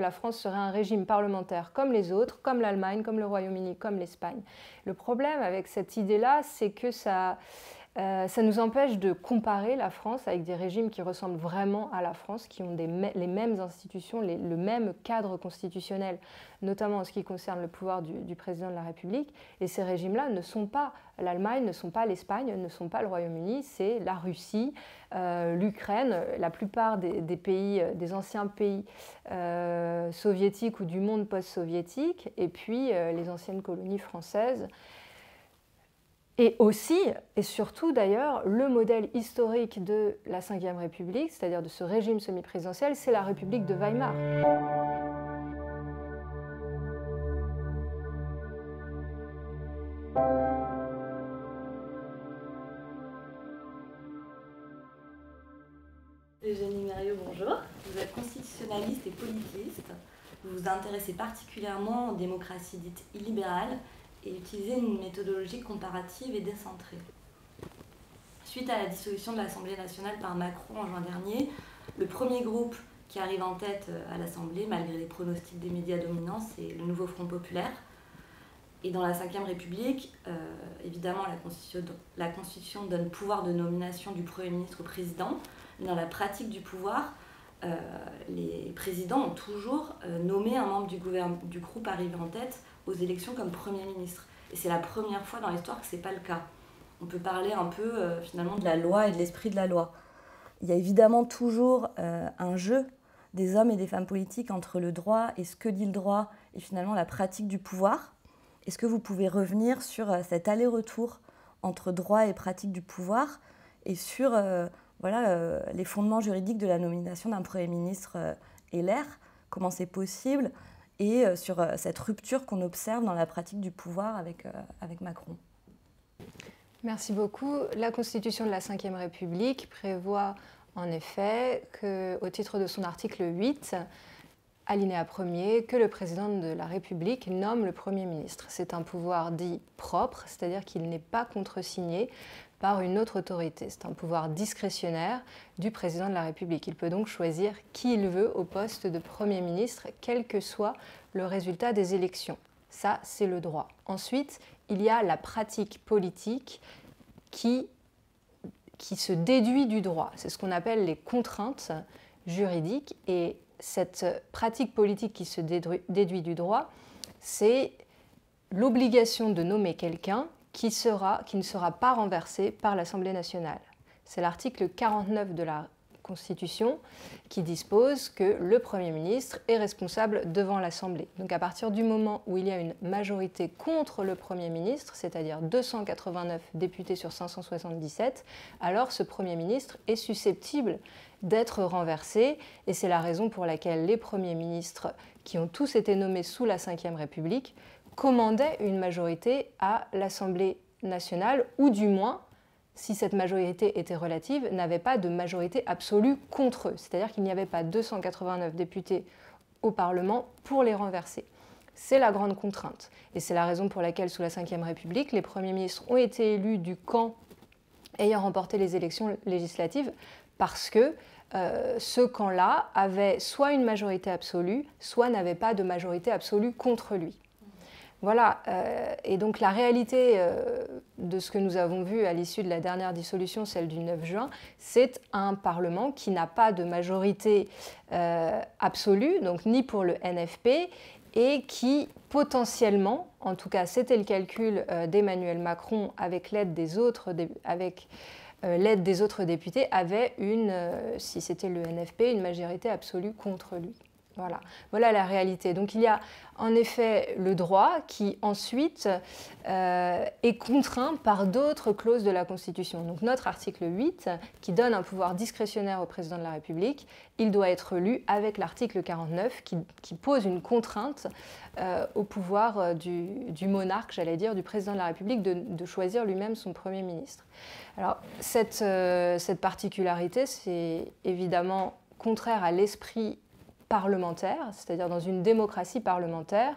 La France serait un régime parlementaire comme les autres, comme l'Allemagne, comme le Royaume-Uni, comme l'Espagne. Le problème avec cette idée-là, c'est que ça nous empêche de comparer la France avec des régimes qui ressemblent vraiment à la France, qui ont les mêmes institutions, le même cadre constitutionnel, notamment en ce qui concerne le pouvoir du président de la République. Et ces régimes-là ne sont pas l'Allemagne, ne sont pas l'Espagne, ne sont pas le Royaume-Uni, c'est la Russie, l'Ukraine, la plupart des pays, des anciens pays soviétiques ou du monde post-soviétique, et puis les anciennes colonies françaises. Et aussi, et surtout d'ailleurs, le modèle historique de la Ve République, c'est-à-dire de ce régime semi-présidentiel, c'est la République de Weimar. Eugénie Mérieux, bonjour. Vous êtes constitutionnaliste et politiste. Vous vous intéressez particulièrement aux démocraties dites illibérales et utilisez une méthodologie comparative et décentrée. Suite à la dissolution de l'Assemblée nationale par Macron en juin dernier, le premier groupe qui arrive en tête à l'Assemblée, malgré les pronostics des médias dominants, c'est le Nouveau Front Populaire. Et dans la Ve République, évidemment, la Constitution donne pouvoir de nomination du Premier ministre au président. Mais dans la pratique du pouvoir, les présidents ont toujours nommé un membre du groupe arrivé en tête aux élections comme Premier ministre. Et c'est la première fois dans l'histoire que ce n'est pas le cas. On peut parler un peu finalement de la loi et de l'esprit de la loi. Il y a évidemment toujours un jeu des hommes et des femmes politiques entre le droit et ce que dit le droit et finalement la pratique du pouvoir. Est-ce que vous pouvez revenir sur cet aller-retour entre droit et pratique du pouvoir et sur les fondements juridiques de la nomination d'un Premier ministre LR, comment c'est possible, et sur cette rupture qu'on observe dans la pratique du pouvoir avec Macron. Merci beaucoup. La Constitution de la Ve République prévoit en effet qu'au titre de son article 8, alinéa 1er, que le président de la République nomme le Premier ministre. C'est un pouvoir dit propre, c'est-à-dire qu'il n'est pas contresigné par une autre autorité. C'est un pouvoir discrétionnaire du président de la République. Il peut donc choisir qui il veut au poste de Premier ministre, quel que soit le résultat des élections. Ça, c'est le droit. Ensuite, il y a la pratique politique qui se déduit du droit. C'est ce qu'on appelle les contraintes juridiques. Et cette pratique politique qui se déduit du droit, c'est l'obligation de nommer quelqu'un qui ne sera pas renversé par l'Assemblée nationale. C'est l'article 49 de la Constitution qui dispose que le Premier ministre est responsable devant l'Assemblée. Donc à partir du moment où il y a une majorité contre le Premier ministre, c'est-à-dire 289 députés sur 577, alors ce Premier ministre est susceptible d'être renversé, et c'est la raison pour laquelle les premiers ministres qui ont tous été nommés sous la Ve République commandaient une majorité à l'Assemblée nationale, ou du moins, si cette majorité était relative, n'avaient pas de majorité absolue contre eux. C'est-à-dire qu'il n'y avait pas 289 députés au Parlement pour les renverser. C'est la grande contrainte. Et c'est la raison pour laquelle, sous la Ve République, les premiers ministres ont été élus du camp ayant remporté les élections législatives, parce que ce camp-là avait soit une majorité absolue, soit n'avait pas de majorité absolue contre lui. Voilà, et donc la réalité de ce que nous avons vu à l'issue de la dernière dissolution, celle du 9 juin, c'est un Parlement qui n'a pas de majorité absolue, donc ni pour le NFP, et qui potentiellement, en tout cas c'était le calcul d'Emmanuel Macron avec l'aide des autres députés, avait si c'était le NFP, une majorité absolue contre lui. Voilà la réalité. Donc il y a en effet le droit qui ensuite est contraint par d'autres clauses de la Constitution. Donc notre article 8 qui donne un pouvoir discrétionnaire au président de la République, il doit être lu avec l'article 49 qui pose une contrainte au pouvoir du monarque, j'allais dire, du président de la République de choisir lui-même son Premier ministre. Alors cette particularité, c'est évidemment contraire à l'esprit parlementaire, c'est-à-dire dans une démocratie parlementaire,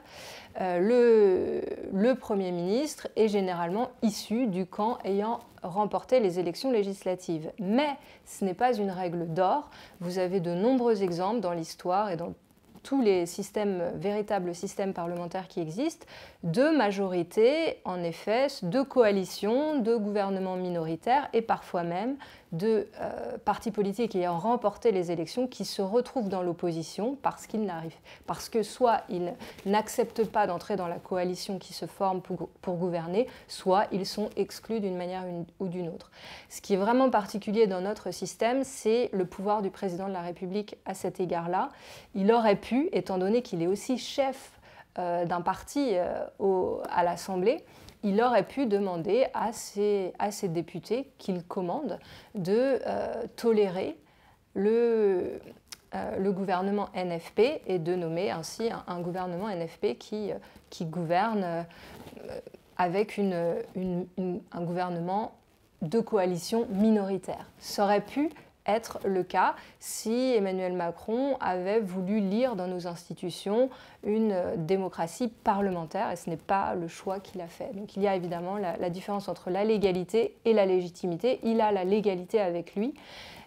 le Premier ministre est généralement issu du camp ayant remporté les élections législatives. Mais ce n'est pas une règle d'or. Vous avez de nombreux exemples dans l'histoire et dans tous les véritables systèmes parlementaires qui existent, de majorités, en effet, de coalitions, de gouvernements minoritaires et parfois même de partis politiques ayant remporté les élections qui se retrouvent dans l'opposition parce que soit ils n'acceptent pas d'entrer dans la coalition qui se forme pour gouverner, soit ils sont exclus d'une manière ou d'une autre. Ce qui est vraiment particulier dans notre système, c'est le pouvoir du président de la République à cet égard-là. Il aurait pu, étant donné qu'il est aussi chef d'un parti à l'Assemblée, il aurait pu demander à ses députés qu'il commande de tolérer le gouvernement NFP et de nommer ainsi un gouvernement NFP qui gouverne avec un gouvernement de coalition minoritaire. Ça aurait pu être le cas si Emmanuel Macron avait voulu lire dans nos institutions une démocratie parlementaire, et ce n'est pas le choix qu'il a fait. Donc il y a évidemment la différence entre la légalité et la légitimité. Il a la légalité avec lui.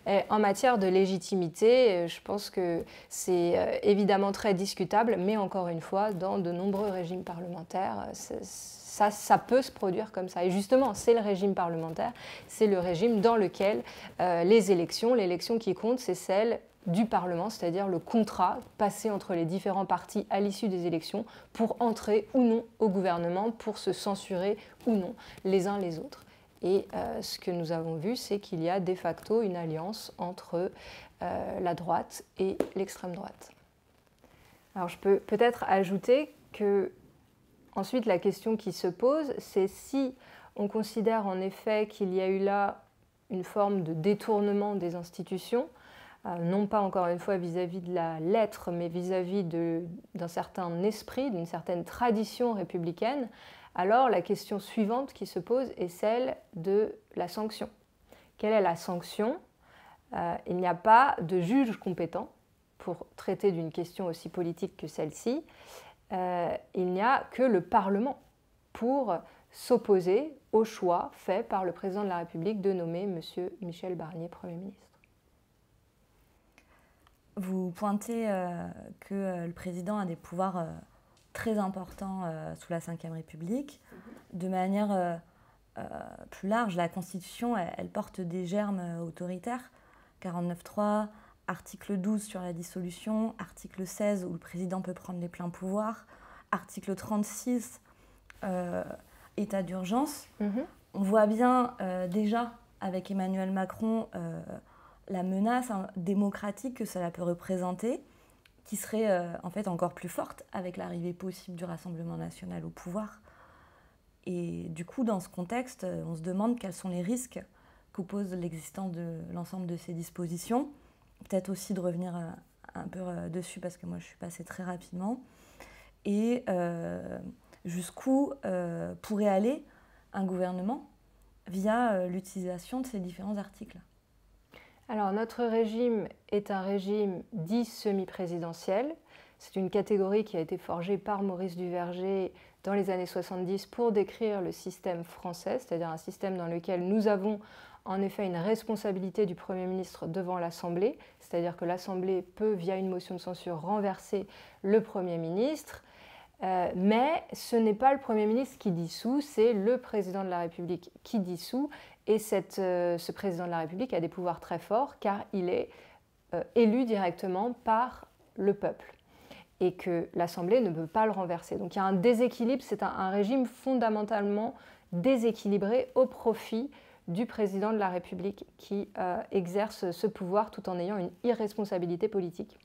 Et en matière de légitimité, je pense que c'est évidemment très discutable, mais encore une fois, dans de nombreux régimes parlementaires, ça peut se produire comme ça. Et justement, c'est le régime parlementaire, c'est le régime dans lequel l'élection qui compte, c'est celle du Parlement, c'est-à-dire le contrat passé entre les différents partis à l'issue des élections pour entrer ou non au gouvernement, pour se censurer ou non les uns les autres. Et ce que nous avons vu, c'est qu'il y a de facto une alliance entre la droite et l'extrême droite. Alors je peux peut-être ajouter que ensuite, la question qui se pose, c'est si on considère en effet qu'il y a eu là une forme de détournement des institutions, non pas encore une fois vis-à-vis de la lettre, mais vis-à-vis d'un certain esprit, d'une certaine tradition républicaine, alors la question suivante qui se pose est celle de la sanction. Quelle est la sanction ? Il n'y a pas de juge compétent pour traiter d'une question aussi politique que celle-ci. Il n'y a que le Parlement pour s'opposer au choix fait par le président de la République de nommer M. Michel Barnier Premier ministre. Vous pointez que le président a des pouvoirs très importants sous la Ve République. De manière plus large, la Constitution, elle porte des germes autoritaires. 49.3, article 12 sur la dissolution, article 16 où le président peut prendre les pleins pouvoirs, article 36, état d'urgence. On voit bien déjà avec Emmanuel Macron la menace démocratique que cela peut représenter, qui serait en fait encore plus forte avec l'arrivée possible du Rassemblement national au pouvoir. Et du coup, dans ce contexte, on se demande quels sont les risques qu'oppose l'existence de l'ensemble de ces dispositions. Peut-être aussi de revenir un peu dessus parce que moi je suis passée très rapidement. Et jusqu'où pourrait aller un gouvernement via l'utilisation de ces différents articles. Alors notre régime est un régime dit semi-présidentiel. C'est une catégorie qui a été forgée par Maurice Duverger dans les années 70 pour décrire le système français, c'est-à-dire un système dans lequel nous avons en effet une responsabilité du Premier ministre devant l'Assemblée, c'est-à-dire que l'Assemblée peut, via une motion de censure, renverser le Premier ministre. Mais ce n'est pas le Premier ministre qui dissout, c'est le Président de la République qui dissout. Et ce Président de la République a des pouvoirs très forts car il est élu directement par le peuple et que l'Assemblée ne peut pas le renverser. Donc il y a un déséquilibre, c'est un régime fondamentalement déséquilibré au profit du Président de la République qui exerce ce pouvoir tout en ayant une irresponsabilité politique.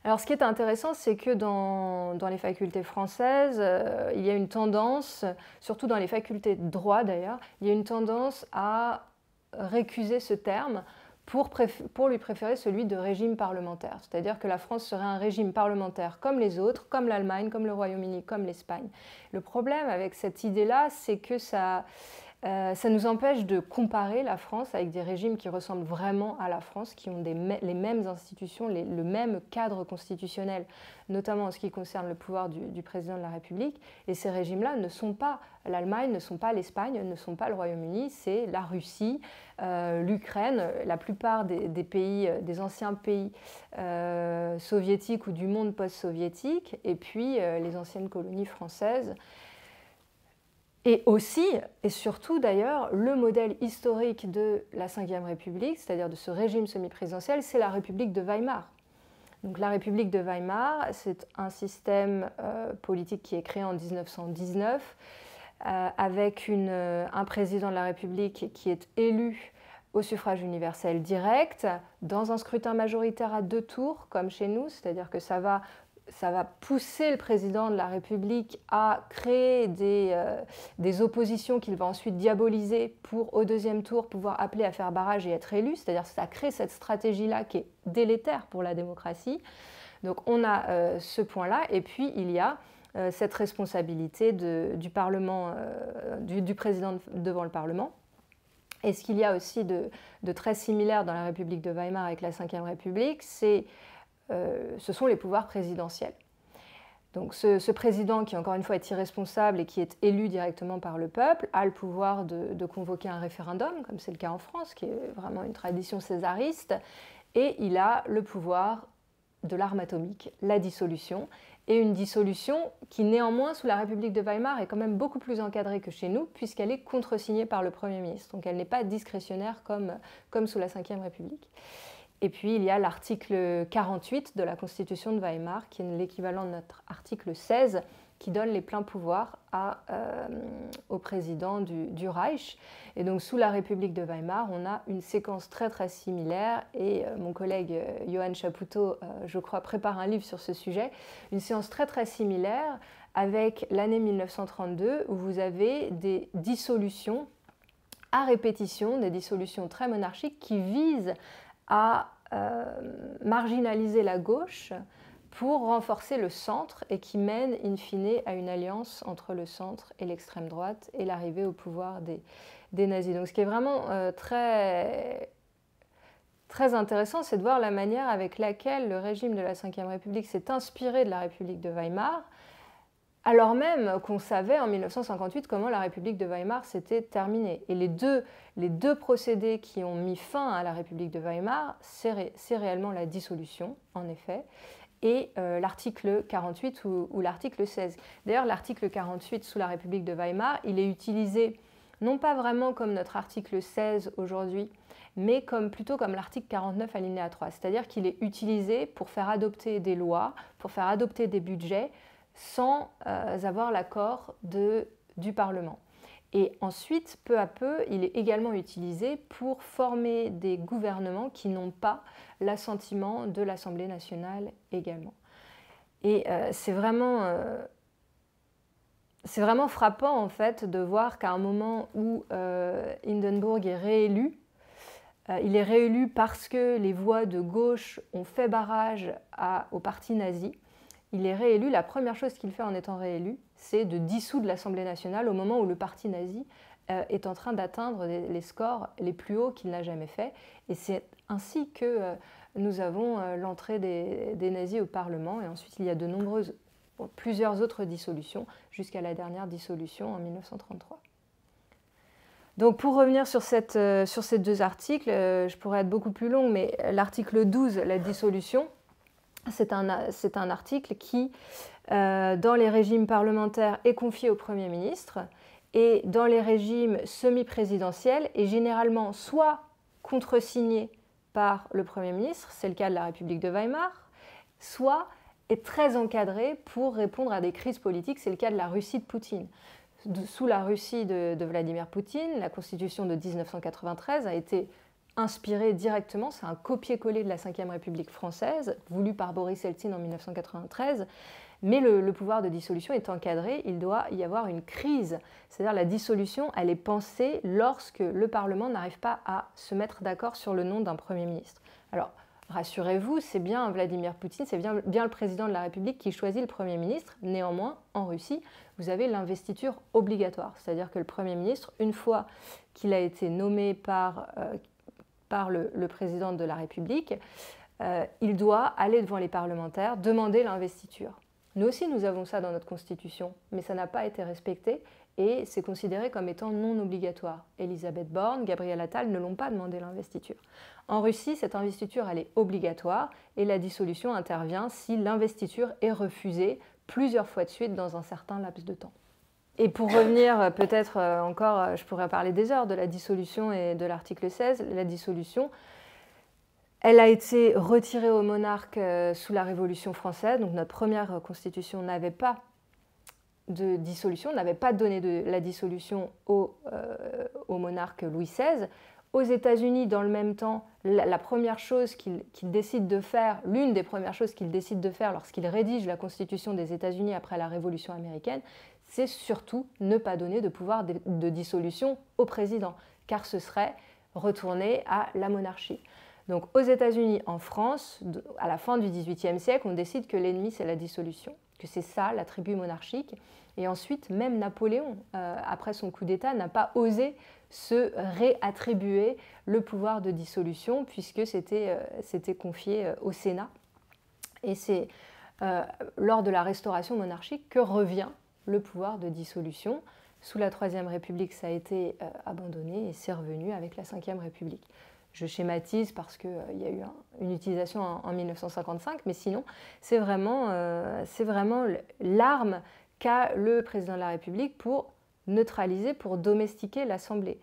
Alors ce qui est intéressant, c'est que dans les facultés françaises, il y a une tendance, surtout dans les facultés de droit d'ailleurs, il y a une tendance à récuser ce terme pour lui préférer celui de régime parlementaire. C'est-à-dire que la France serait un régime parlementaire comme les autres, comme l'Allemagne, comme le Royaume-Uni, comme l'Espagne. Le problème avec cette idée-là, c'est que ça ça nous empêche de comparer la France avec des régimes qui ressemblent vraiment à la France, qui ont les mêmes institutions, le même cadre constitutionnel, notamment en ce qui concerne le pouvoir du président de la République. Et ces régimes-là ne sont pas l'Allemagne, ne sont pas l'Espagne, ne sont pas le Royaume-Uni, c'est la Russie, l'Ukraine, la plupart des pays, des anciens pays soviétiques ou du monde post-soviétique, et puis les anciennes colonies françaises. Et aussi, et surtout d'ailleurs, le modèle historique de la Ve République, c'est-à-dire de ce régime semi-présidentiel, c'est la République de Weimar. Donc la République de Weimar, c'est un système politique qui est créé en 1919, avec un président de la République qui est élu au suffrage universel direct, dans un scrutin majoritaire à 2 tours, comme chez nous, c'est-à-dire que ça va pousser le président de la République à créer des oppositions qu'il va ensuite diaboliser pour, au 2e tour, pouvoir appeler à faire barrage et être élu. C'est-à-dire que ça crée cette stratégie-là qui est délétère pour la démocratie. Donc on a ce point-là. Et puis il y a cette responsabilité du Parlement, du président devant le Parlement. Et ce qu'il y a aussi de très similaire dans la République de Weimar avec la Ve République, ce sont les pouvoirs présidentiels. Donc ce président qui, encore une fois, est irresponsable et qui est élu directement par le peuple, a le pouvoir de convoquer un référendum, comme c'est le cas en France, qui est vraiment une tradition césariste, et il a le pouvoir de l'arme atomique, la dissolution, et une dissolution qui, néanmoins, sous la République de Weimar, est quand même beaucoup plus encadrée que chez nous, puisqu'elle est contresignée par le Premier ministre. Donc elle n'est pas discrétionnaire comme sous la Ve République. Et puis, il y a l'article 48 de la Constitution de Weimar, qui est l'équivalent de notre article 16, qui donne les pleins pouvoirs au président du Reich. Et donc, sous la République de Weimar, on a une séquence très, très similaire. Et mon collègue Johan Chapoutot, je crois, prépare un livre sur ce sujet. Une séance très, très similaire avec l'année 1932, où vous avez des dissolutions à répétition, des dissolutions très monarchiques qui visent à marginaliser la gauche pour renforcer le centre et qui mènent in fine à une alliance entre le centre et l'extrême droite et l'arrivée au pouvoir des nazis. Donc ce qui est vraiment très, très intéressant, c'est de voir la manière avec laquelle le régime de la Ve République s'est inspiré de la République de Weimar, alors même qu'on savait en 1958 comment la République de Weimar s'était terminée. Et les deux procédés qui ont mis fin à la République de Weimar, c'est réellement la dissolution, en effet, et l'article 48 ou l'article 16. D'ailleurs, l'article 48 sous la République de Weimar, il est utilisé non pas vraiment comme notre article 16 aujourd'hui, mais plutôt comme l'article 49 alinéa 3. C'est-à-dire qu'il est utilisé pour faire adopter des lois, pour faire adopter des budgets, sans avoir l'accord du Parlement. Et ensuite, peu à peu, il est également utilisé pour former des gouvernements qui n'ont pas l'assentiment de l'Assemblée nationale également. Et c'est vraiment frappant en fait de voir qu'à un moment où Hindenburg est réélu, il est réélu parce que les voix de gauche ont fait barrage au parti nazi. Il est réélu, la première chose qu'il fait en étant réélu, c'est de dissoudre l'Assemblée nationale au moment où le parti nazi est en train d'atteindre les scores les plus hauts qu'il n'a jamais fait. Et c'est ainsi que nous avons l'entrée des nazis au Parlement. Et ensuite, il y a plusieurs autres dissolutions, jusqu'à la dernière dissolution en 1933. Donc pour revenir sur ces deux articles, je pourrais être beaucoup plus longue, mais l'article 12, la dissolution, c'est un article qui, dans les régimes parlementaires, est confié au Premier ministre et dans les régimes semi-présidentiels est généralement soit contresigné par le Premier ministre, c'est le cas de la République de Weimar, soit est très encadré pour répondre à des crises politiques, c'est le cas de la Russie de Poutine. Sous la Russie de Vladimir Poutine, la constitution de 1993 a été inspiré directement, c'est un copier-coller de la Ve République française, voulu par Boris Eltsine en 1993, mais le pouvoir de dissolution est encadré, il doit y avoir une crise. C'est-à-dire la dissolution, elle est pensée lorsque le Parlement n'arrive pas à se mettre d'accord sur le nom d'un Premier ministre. Alors, rassurez-vous, c'est bien Vladimir Poutine, c'est bien le président de la République qui choisit le Premier ministre. Néanmoins, en Russie, vous avez l'investiture obligatoire. C'est-à-dire que le Premier ministre, une fois qu'il a été nommé par le président de la République, il doit aller devant les parlementaires, demander l'investiture. Nous aussi, nous avons ça dans notre Constitution, mais ça n'a pas été respecté et c'est considéré comme étant non obligatoire. Elisabeth Borne, Gabriel Attal ne l'ont pas demandé l'investiture. En Russie, cette investiture, elle est obligatoire et la dissolution intervient si l'investiture est refusée plusieurs fois de suite dans un certain laps de temps. Et pour revenir peut-être encore, je pourrais parler des heures de la dissolution et de l'article 16, la dissolution, elle a été retirée au monarque sous la Révolution française, donc notre première constitution n'avait pas de dissolution, n'avait pas donné la dissolution au monarque Louis XVI. Aux États-Unis, dans le même temps, la première chose qu'il décide de faire, l'une des premières choses qu'il décide de faire lorsqu'il rédige la Constitution des États-Unis après la Révolution américaine, c'est surtout ne pas donner de pouvoir de dissolution au président, car ce serait retourner à la monarchie. Donc aux États-Unis, en France, à la fin du XVIIIe siècle, on décide que l'ennemi, c'est la dissolution, que c'est ça, l'attribut monarchique. Et ensuite, même Napoléon, après son coup d'État, n'a pas osé se réattribuer le pouvoir de dissolution, puisque c'était confié au Sénat. Et c'est lors de la restauration monarchique que revient le pouvoir de dissolution. Sous la Troisième République, ça a été abandonné et c'est revenu avec la Cinquième République. Je schématise parce qu'il y a eu une utilisation en 1955, mais sinon, c'est vraiment l'arme qu'a le président de la République pour neutraliser, pour domestiquer l'Assemblée.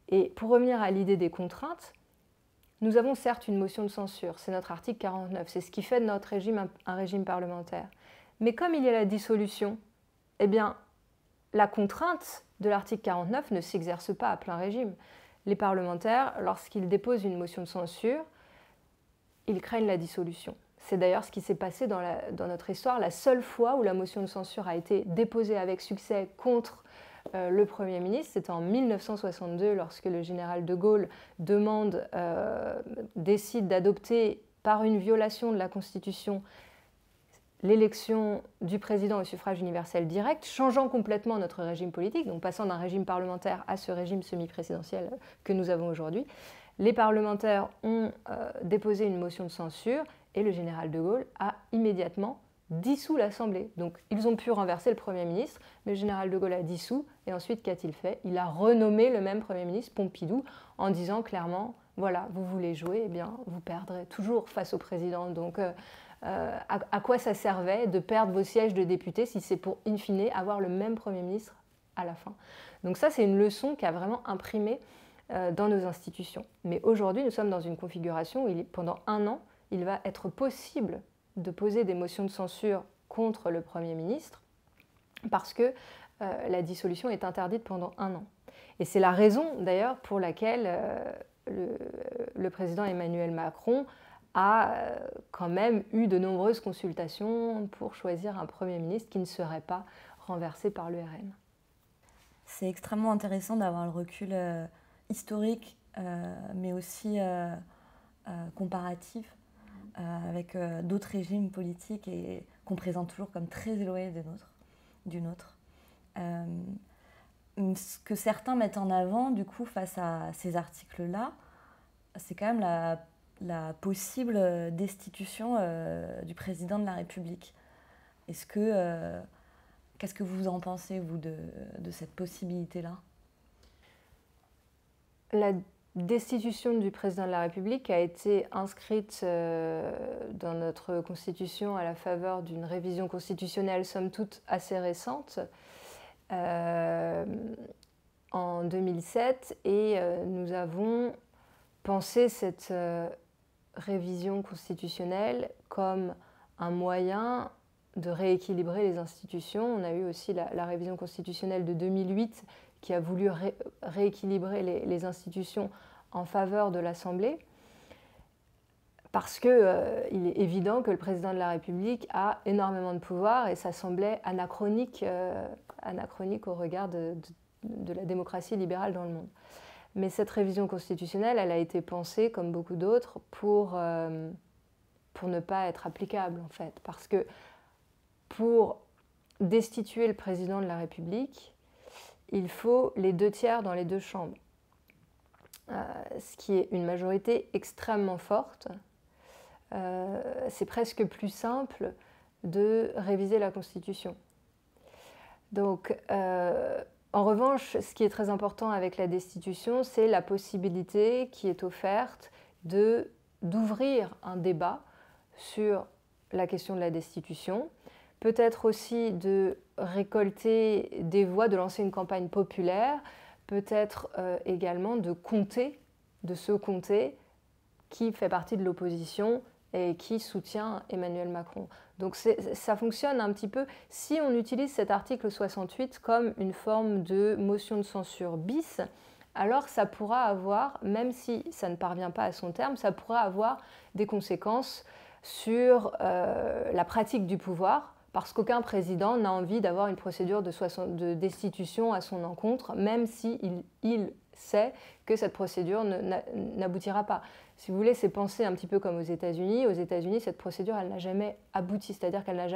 Et pour revenir à l'idée des contraintes, nous avons certes une motion de censure, c'est notre article 49, c'est ce qui fait de notre régime un régime parlementaire. Mais comme il y a la dissolution, eh bien, la contrainte de l'article 49 ne s'exerce pas à plein régime. Les parlementaires, lorsqu'ils déposent une motion de censure, ils craignent la dissolution. C'est d'ailleurs ce qui s'est passé dans notre histoire. La seule fois où la motion de censure a été déposée avec succès contre le Premier ministre, c'était en 1962, lorsque le général de Gaulle décide d'adopter par une violation de la Constitution l'élection du président au suffrage universel direct, changeant complètement notre régime politique, donc passant d'un régime parlementaire à ce régime semi-présidentiel que nous avons aujourd'hui. Les parlementaires ont déposé une motion de censure et le général de Gaulle a immédiatement dissous l'Assemblée. Donc ils ont pu renverser le Premier ministre, mais le général de Gaulle a dissous et ensuite qu'a-t-il fait? Il a renommé le même Premier ministre, Pompidou, en disant clairement, voilà, vous voulez jouer, eh bien vous perdrez toujours face au président. Donc à quoi ça servait de perdre vos sièges de députés si c'est pour, in fine, avoir le même Premier ministre à la fin. Donc ça, c'est une leçon qui a vraiment imprimé dans nos institutions. Mais aujourd'hui, nous sommes dans une configuration où pendant un an, il va être possible de poser des motions de censure contre le Premier ministre parce que la dissolution est interdite pendant un an. Et c'est la raison, d'ailleurs, pour laquelle le président Emmanuel Macron a quand même eu de nombreuses consultations pour choisir un Premier ministre qui ne serait pas renversé par le RN. C'est extrêmement intéressant d'avoir le recul historique, mais aussi comparatif avec d'autres régimes politiques et qu'on présente toujours comme très éloignés du nôtre. Ce que certains mettent en avant, du coup, face à ces articles-là, c'est quand même la possible destitution du président de la République. Qu'est-ce que vous en pensez, vous, de cette possibilité-là? La destitution du président de la République a été inscrite dans notre Constitution à la faveur d'une révision constitutionnelle, somme toute, assez récente, en 2007, et nous avons pensé cette révision constitutionnelle comme un moyen de rééquilibrer les institutions. On a eu aussi la révision constitutionnelle de 2008 qui a voulu rééquilibrer les institutions en faveur de l'Assemblée, parce qu'il est évident que le président de la République a énormément de pouvoir et ça semblait anachronique au regard de la démocratie libérale dans le monde. Mais cette révision constitutionnelle, elle a été pensée, comme beaucoup d'autres, pour pour ne pas être applicable, en fait. Parce que pour destituer le président de la République, il faut les 2/3 dans les deux chambres, ce qui est une majorité extrêmement forte. C'est presque plus simple de réviser la Constitution. Donc, en revanche, ce qui est très important avec la destitution, c'est la possibilité qui est offerte d'ouvrir un débat sur la question de la destitution, peut-être aussi de récolter des voix, de lancer une campagne populaire, peut-être également de se compter qui fait partie de l'opposition et qui soutient Emmanuel Macron. Donc ça fonctionne un petit peu, si on utilise cet article 68 comme une forme de motion de censure bis, alors ça pourra avoir, même si ça ne parvient pas à son terme, ça pourra avoir des conséquences sur la pratique du pouvoir, parce qu'aucun président n'a envie d'avoir une procédure de destitution à son encontre, même s'il sait que cette procédure n'aboutira pas. Si vous voulez, c'est pensé un petit peu comme aux États-Unis. Aux États-Unis, cette procédure, elle n'a jamais abouti, c'est-à-dire qu'elle n'a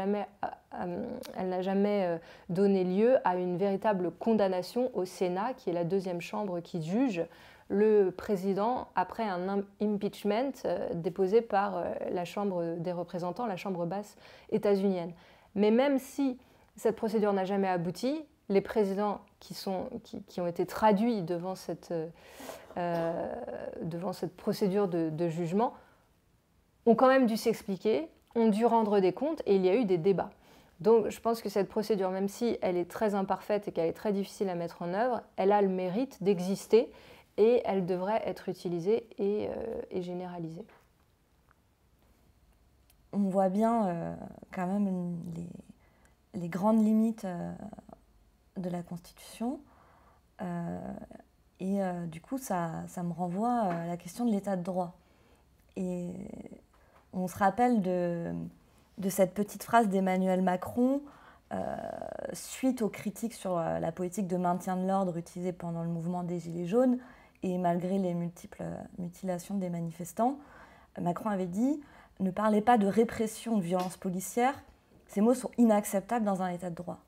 jamais donné lieu à une véritable condamnation au Sénat, qui est la deuxième chambre qui juge le président après un impeachment déposé par la Chambre des représentants, la Chambre basse états-unienne. Mais même si cette procédure n'a jamais abouti, les présidents qui ont été traduits devant cette procédure de jugement ont quand même dû s'expliquer, ont dû rendre des comptes et il y a eu des débats. Donc je pense que cette procédure, même si elle est très imparfaite et qu'elle est très difficile à mettre en œuvre, elle a le mérite d'exister et elle devrait être utilisée et généralisée. On voit bien quand même les grandes limites de la Constitution. Du coup, ça me renvoie à la question de l'état de droit. Et on se rappelle de cette petite phrase d'Emmanuel Macron suite aux critiques sur la politique de maintien de l'ordre utilisée pendant le mouvement des Gilets jaunes et malgré les multiples mutilations des manifestants. Macron avait dit « Ne parlez pas de répression, de violence policière, ces mots sont inacceptables dans un état de droit. »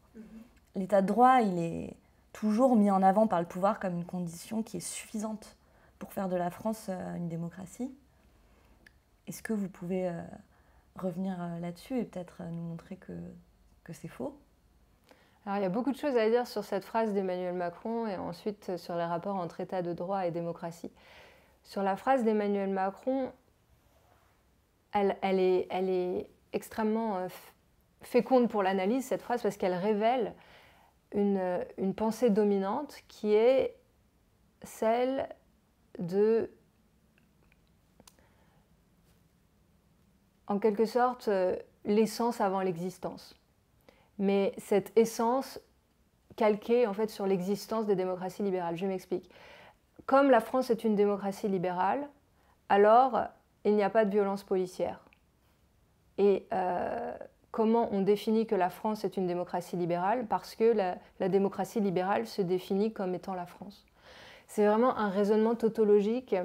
L'état de droit, il est toujours mis en avant par le pouvoir comme une condition qui est suffisante pour faire de la France une démocratie. Est-ce que vous pouvez revenir là-dessus et peut-être nous montrer que c'est faux ? Alors, il y a beaucoup de choses à dire sur cette phrase d'Emmanuel Macron et ensuite sur les rapports entre état de droit et démocratie. Sur la phrase d'Emmanuel Macron, elle est extrêmement féconde pour l'analyse, cette phrase, parce qu'elle révèle une pensée dominante qui est celle de, en quelque sorte, l'essence avant l'existence. Mais cette essence calquée en fait sur l'existence des démocraties libérales. Je m'explique. Comme la France est une démocratie libérale, alors il n'y a pas de violence policière. Et comment on définit que la France est une démocratie libérale ? Parce que la démocratie libérale se définit comme étant la France. C'est vraiment un raisonnement tautologique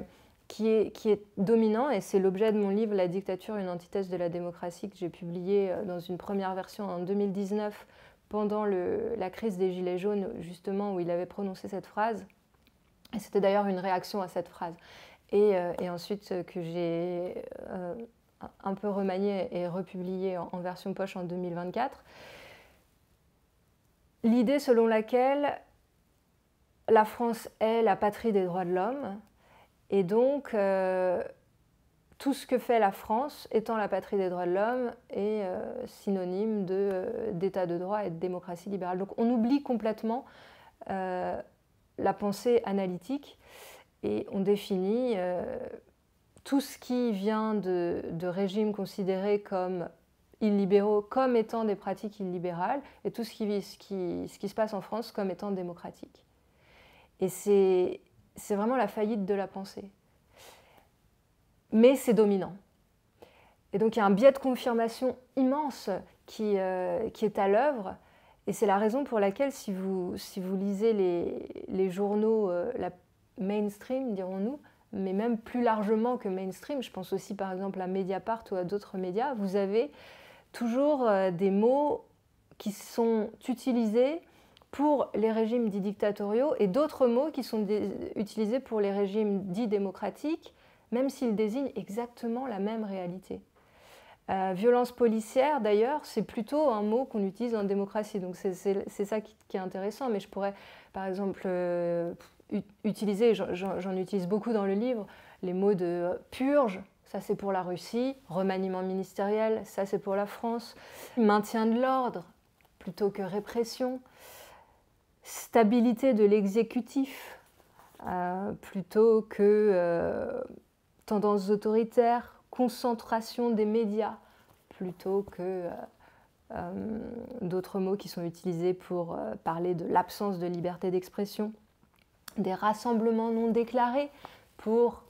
qui est dominant, et c'est l'objet de mon livre « La dictature, une antithèse de la démocratie » que j'ai publié dans une première version en 2019 pendant la crise des Gilets jaunes, justement, où il avait prononcé cette phrase. Et c'était d'ailleurs une réaction à cette phrase. Et ensuite que j'ai un peu remanié et republié en version poche en 2024. L'idée selon laquelle la France est la patrie des droits de l'homme, et donc tout ce que fait la France, étant la patrie des droits de l'homme, est synonyme d'état de droit et de démocratie libérale. Donc on oublie complètement la pensée analytique et on définit tout ce qui vient de régimes considérés comme illibéraux comme étant des pratiques illibérales et tout ce qui se passe en France comme étant démocratique. Et c'est vraiment la faillite de la pensée. Mais c'est dominant. Et donc il y a un biais de confirmation immense qui est à l'œuvre. Et c'est la raison pour laquelle, si vous lisez les journaux la mainstream, dirons-nous, mais même plus largement que mainstream, je pense aussi par exemple à Mediapart ou à d'autres médias, vous avez toujours des mots qui sont utilisés pour les régimes dits dictatoriaux et d'autres mots qui sont utilisés pour les régimes dits démocratiques, même s'ils désignent exactement la même réalité. Violence policière, d'ailleurs, c'est plutôt un mot qu'on utilise en démocratie, donc c'est ça qui est intéressant, mais je pourrais par exemple utiliser, j'en utilise beaucoup dans le livre, les mots de purge, ça c'est pour la Russie, remaniement ministériel, ça c'est pour la France, maintien de l'ordre plutôt que répression, stabilité de l'exécutif plutôt que tendance autoritaire, concentration des médias plutôt que d'autres mots qui sont utilisés pour parler de l'absence de liberté d'expression, des rassemblements non déclarés pour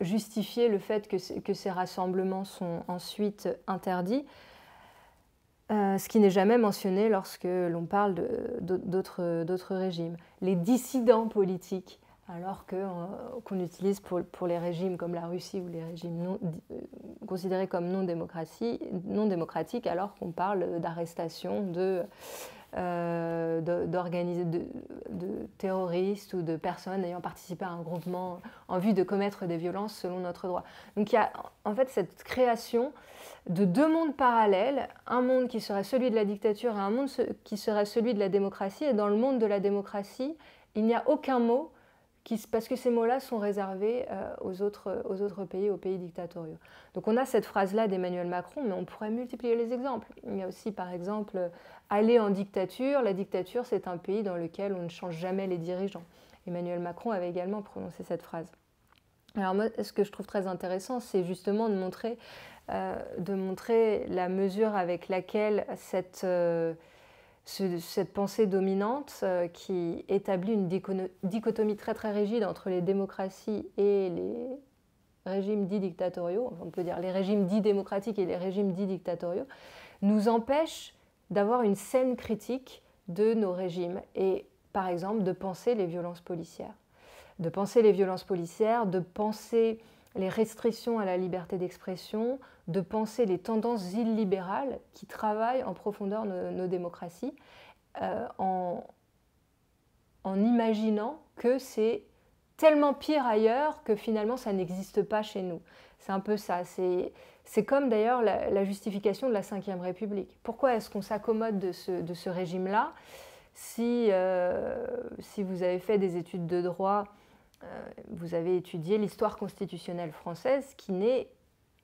justifier le fait que ces rassemblements sont ensuite interdits, ce qui n'est jamais mentionné lorsque l'on parle d'autres régimes. Les dissidents politiques, alors qu'on utilise pour les régimes comme la Russie ou les régimes considérés comme non démocratiques, alors qu'on parle d'arrestation de terroristes ou de personnes ayant participé à un groupement en vue de commettre des violences selon notre droit. Donc il y a en fait cette création de deux mondes parallèles, un monde qui serait celui de la dictature et un monde qui serait celui de la démocratie. Et dans le monde de la démocratie, il n'y a aucun mot parce que ces mots-là sont réservés aux autres pays, aux pays dictatoriaux. Donc on a cette phrase-là d'Emmanuel Macron, mais on pourrait multiplier les exemples. Il y a aussi, par exemple, aller en dictature. La dictature, c'est un pays dans lequel on ne change jamais les dirigeants. Emmanuel Macron avait également prononcé cette phrase. Alors moi, ce que je trouve très intéressant, c'est justement de montrer la mesure avec laquelle cette pensée dominante qui établit une dichotomie très très rigide entre les démocraties et les régimes dits dictatoriaux, enfin on peut dire les régimes dits démocratiques et les régimes dits dictatoriaux, nous empêche d'avoir une saine critique de nos régimes et par exemple de penser les violences policières. De penser les violences policières, de penser les restrictions à la liberté d'expression, de penser les tendances illibérales qui travaillent en profondeur nos démocraties en imaginant que c'est tellement pire ailleurs que finalement ça n'existe pas chez nous. C'est un peu ça. C'est comme d'ailleurs la justification de la Ve République. Pourquoi est-ce qu'on s'accommode de ce régime-là si vous avez fait des études de droit, vous avez étudié l'histoire constitutionnelle française qui n'est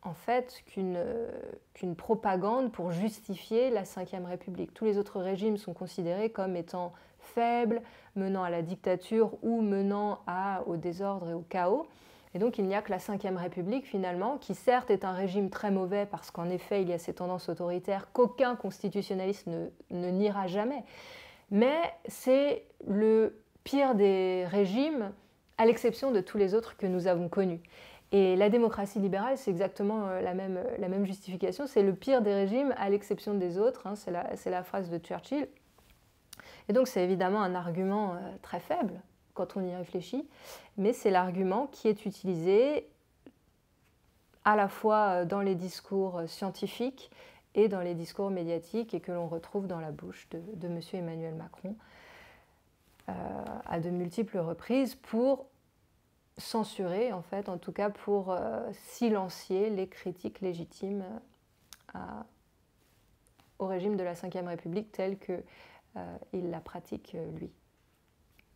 en fait qu'une propagande pour justifier la Ve République. Tous les autres régimes sont considérés comme étant faibles, menant à la dictature ou menant au désordre et au chaos. Et donc il n'y a que la Ve République finalement, qui certes est un régime très mauvais parce qu'en effet il y a ces tendances autoritaires qu'aucun constitutionnaliste ne niera jamais, mais c'est le pire des régimes à l'exception de tous les autres que nous avons connus. Et la démocratie libérale, c'est exactement la même justification. C'est le pire des régimes à l'exception des autres. Hein, c'est la phrase de Churchill. Et donc c'est évidemment un argument très faible quand on y réfléchit, mais c'est l'argument qui est utilisé à la fois dans les discours scientifiques et dans les discours médiatiques et que l'on retrouve dans la bouche de M. Emmanuel Macron à de multiples reprises pour censurer, en fait, en tout cas pour silencier les critiques légitimes au régime de la Ve République tel qu'il la pratique lui.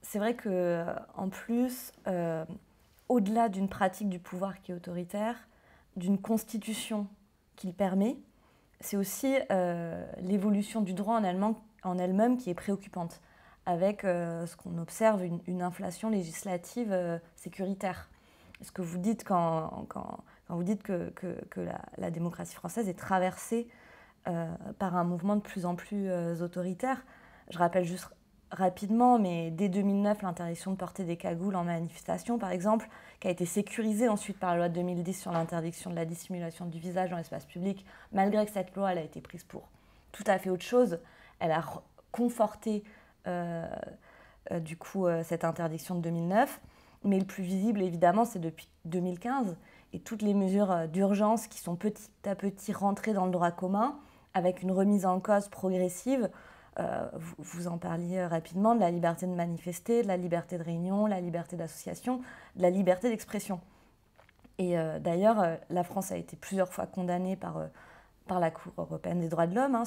C'est vrai qu'en plus, au-delà d'une pratique du pouvoir qui est autoritaire, d'une constitution qui le permet, c'est aussi l'évolution du droit en elle-même qui est préoccupante, avec ce qu'on observe, une inflation législative sécuritaire. Ce que vous dites quand vous dites que la démocratie française est traversée par un mouvement de plus en plus autoritaire. Je rappelle juste rapidement, mais dès 2009, l'interdiction de porter des cagoules en manifestation, par exemple, qui a été sécurisée ensuite par la loi de 2010 sur l'interdiction de la dissimulation du visage dans l'espace public, malgré que cette loi elle a été prise pour tout à fait autre chose, elle a conforté du coup cette interdiction de 2009. Mais le plus visible, évidemment, c'est depuis 2015 et toutes les mesures d'urgence qui sont petit à petit rentrées dans le droit commun avec une remise en cause progressive. Vous en parliez rapidement, de la liberté de manifester, de la liberté de réunion, la liberté d'association, de la liberté d'expression. Et d'ailleurs, la France a été plusieurs fois condamnée par la Cour européenne des droits de l'homme,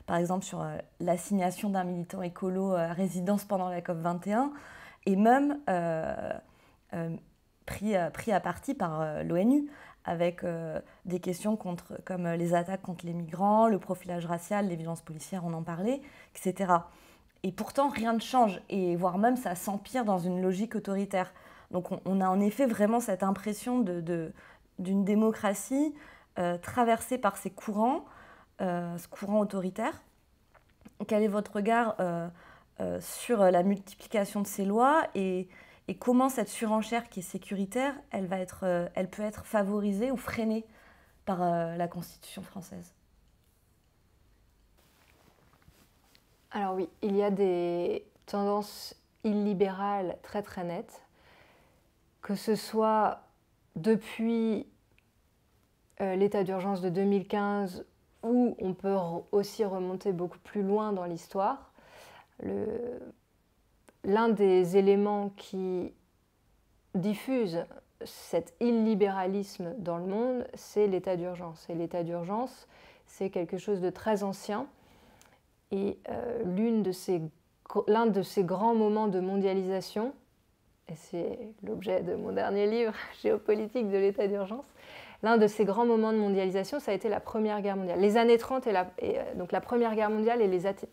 par exemple sur l'assignation d'un militant écolo à résidence pendant la COP21, et même pris à partie par l'ONU, avec des questions comme les attaques contre les migrants, le profilage racial, les violences policières, on en parlait, etc. Et pourtant, rien ne change, et voire même ça s'empire dans une logique autoritaire. Donc on a en effet vraiment cette impression d'une démocratie traversée par ces courants, ce courant autoritaire. Quel est votre regard sur la multiplication de ces lois et comment cette surenchère qui est sécuritaire, elle peut être favorisée ou freinée par la Constitution française? Alors oui, il y a des tendances illibérales très très nettes, que ce soit depuis l'état d'urgence de 2015, où on peut aussi remonter beaucoup plus loin dans l'histoire. L'un des éléments qui diffuse cet illibéralisme dans le monde, c'est l'état d'urgence. Et l'état d'urgence, c'est quelque chose de très ancien. Et l'un de ces grands moments de mondialisation, et c'est l'objet de mon dernier livre, Géopolitique de l'état d'urgence, l'un de ces grands moments de mondialisation, ça a été la Première Guerre mondiale. Les années 30, donc la Première Guerre mondiale et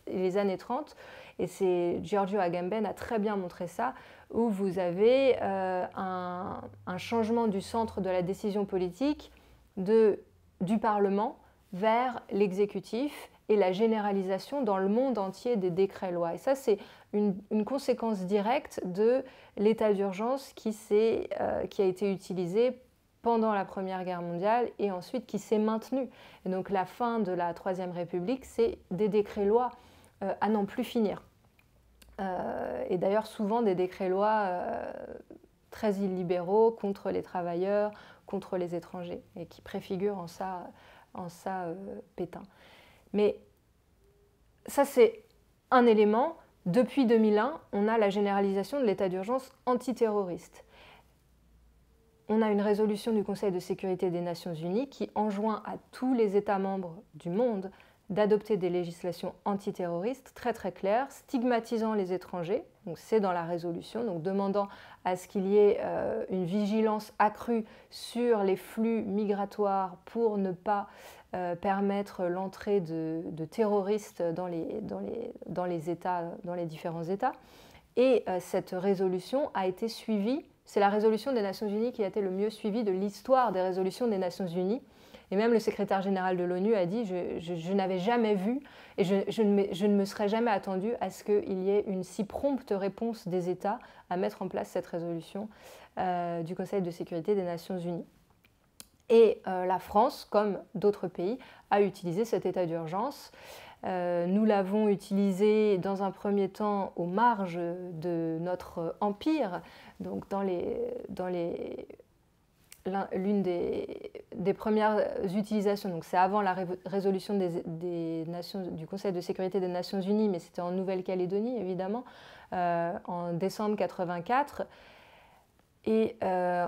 les années 30, et c'est Giorgio Agamben a très bien montré ça, où vous avez un changement du centre de la décision politique du Parlement vers l'exécutif et la généralisation dans le monde entier des décrets-lois. Et ça, c'est une conséquence directe de l'état d'urgence qui a été utilisé pendant la Première Guerre mondiale et ensuite qui s'est maintenu. Et donc la fin de la Troisième République, c'est des décrets-lois à n'en plus finir. Et d'ailleurs souvent des décrets-lois très illibéraux contre les travailleurs, contre les étrangers, et qui préfigurent en ça Pétain. Mais ça, c'est un élément. Depuis 2001, on a la généralisation de l'état d'urgence antiterroriste. On a une résolution du Conseil de sécurité des Nations Unies qui enjoint à tous les États membres du monde d'adopter des législations antiterroristes très très claires, stigmatisant les étrangers, donc c'est dans la résolution, donc demandant à ce qu'il y ait une vigilance accrue sur les flux migratoires pour ne pas permettre l'entrée de terroristes dans les États, dans les différents États. Et cette résolution a été suivie, c'est la résolution des Nations Unies qui a été le mieux suivie de l'histoire des résolutions des Nations Unies. Et même le secrétaire général de l'ONU a dit « je n'avais jamais vu et je ne me serais jamais attendu à ce qu'il y ait une si prompte réponse des États à mettre en place cette résolution du Conseil de sécurité des Nations Unies ». Et la France, comme d'autres pays, a utilisé cet état d'urgence. Nous l'avons utilisé dans un premier temps aux marges de notre empire, donc l'une des premières utilisations, donc c'est avant la résolution du Conseil de sécurité des Nations Unies, mais c'était en Nouvelle-Calédonie évidemment, en décembre 1984. Et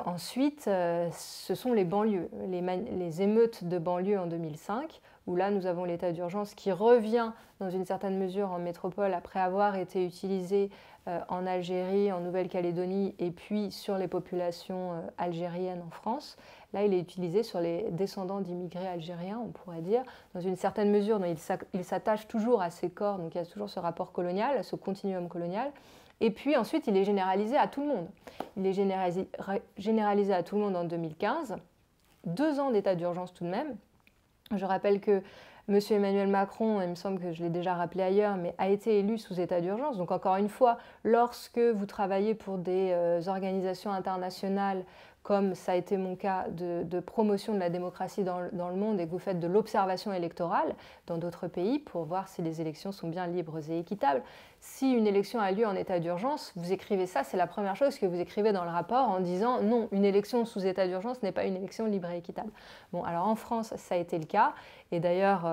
ensuite, ce sont les banlieues, les émeutes de banlieue en 2005, où là nous avons l'état d'urgence qui revient dans une certaine mesure en métropole après avoir été utilisé en Algérie, en Nouvelle-Calédonie et puis sur les populations algériennes en France. Là, il est utilisé sur les descendants d'immigrés algériens, on pourrait dire, dans une certaine mesure. Il s'attache toujours à ces corps, donc il y a toujours ce rapport colonial, ce continuum colonial. Et puis ensuite, il est généralisé à tout le monde. Il est généralisé à tout le monde en 2015, 2 ans d'état d'urgence tout de même. Je rappelle que M. Emmanuel Macron, il me semble que je l'ai déjà rappelé ailleurs, mais a été élu sous état d'urgence. Donc encore une fois, lorsque vous travaillez pour des organisations internationales comme ça a été mon cas, de promotion de la démocratie dans le monde et que vous faites de l'observation électorale dans d'autres pays pour voir si les élections sont bien libres et équitables. Si une élection a lieu en état d'urgence, vous écrivez ça, c'est la première chose que vous écrivez dans le rapport en disant non, une élection sous état d'urgence n'est pas une élection libre et équitable. Bon, alors en France, ça a été le cas, et d'ailleurs,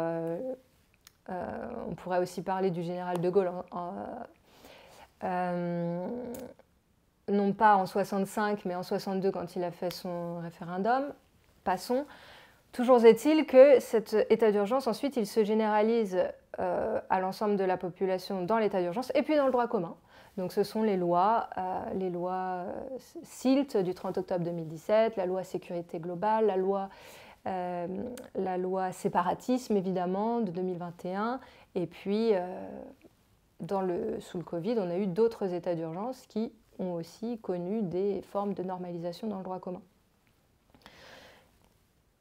on pourrait aussi parler du général de Gaulle non pas en 65, mais en 62 quand il a fait son référendum. Passons. Toujours est-il que cet état d'urgence, ensuite, il se généralise à l'ensemble de la population dans l'état d'urgence et puis dans le droit commun. Donc ce sont les lois SILT du 30 octobre 2017, la loi sécurité globale, la loi séparatisme, évidemment, de 2021, et puis sous le Covid, on a eu d'autres états d'urgence qui ont aussi connu des formes de normalisation dans le droit commun.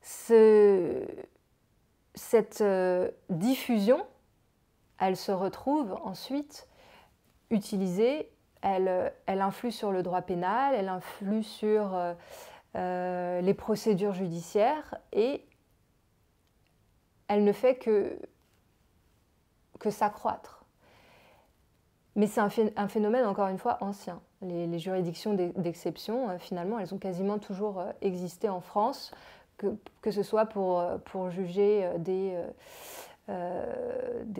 Cette diffusion, elle se retrouve ensuite utilisée, elle influe sur le droit pénal, elle influe sur les procédures judiciaires, et elle ne fait que s'accroître. Mais c'est un phénomène, encore une fois, ancien. Les juridictions d'exception, finalement, elles ont quasiment toujours existé en France, que ce soit pour juger des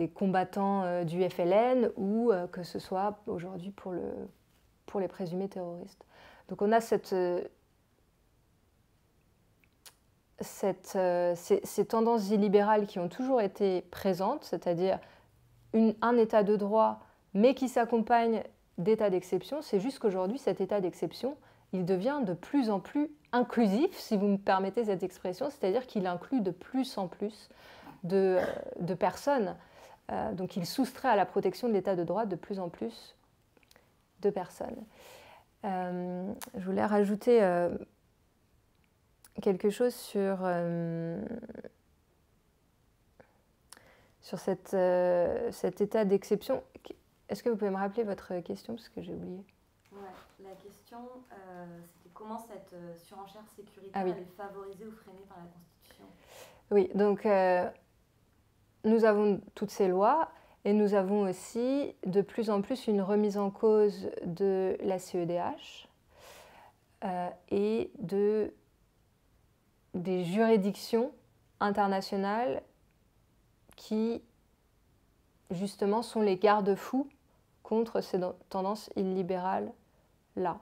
combattants du FLN ou que ce soit aujourd'hui pour les présumés terroristes. Donc on a ces tendances illibérales qui ont toujours été présentes, c'est-à-dire un état de droit mais qui s'accompagne d'états d'exception. C'est juste qu'aujourd'hui, cet état d'exception, il devient de plus en plus inclusif, si vous me permettez cette expression, c'est-à-dire qu'il inclut de plus en plus de personnes. Donc il soustrait à la protection de l'état de droit de plus en plus de personnes. Je voulais rajouter quelque chose sur cet état d'exception. Est-ce que vous pouvez me rappeler votre question, parce que j'ai oublié? Ouais, la question, c'était comment cette surenchère sécuritaire est favorisée ou freinée par la Constitution? Oui, donc nous avons toutes ces lois, et nous avons aussi de plus en plus une remise en cause de la CEDH et des juridictions internationales qui, justement, sont les garde-fous contre ces tendances illibérales-là.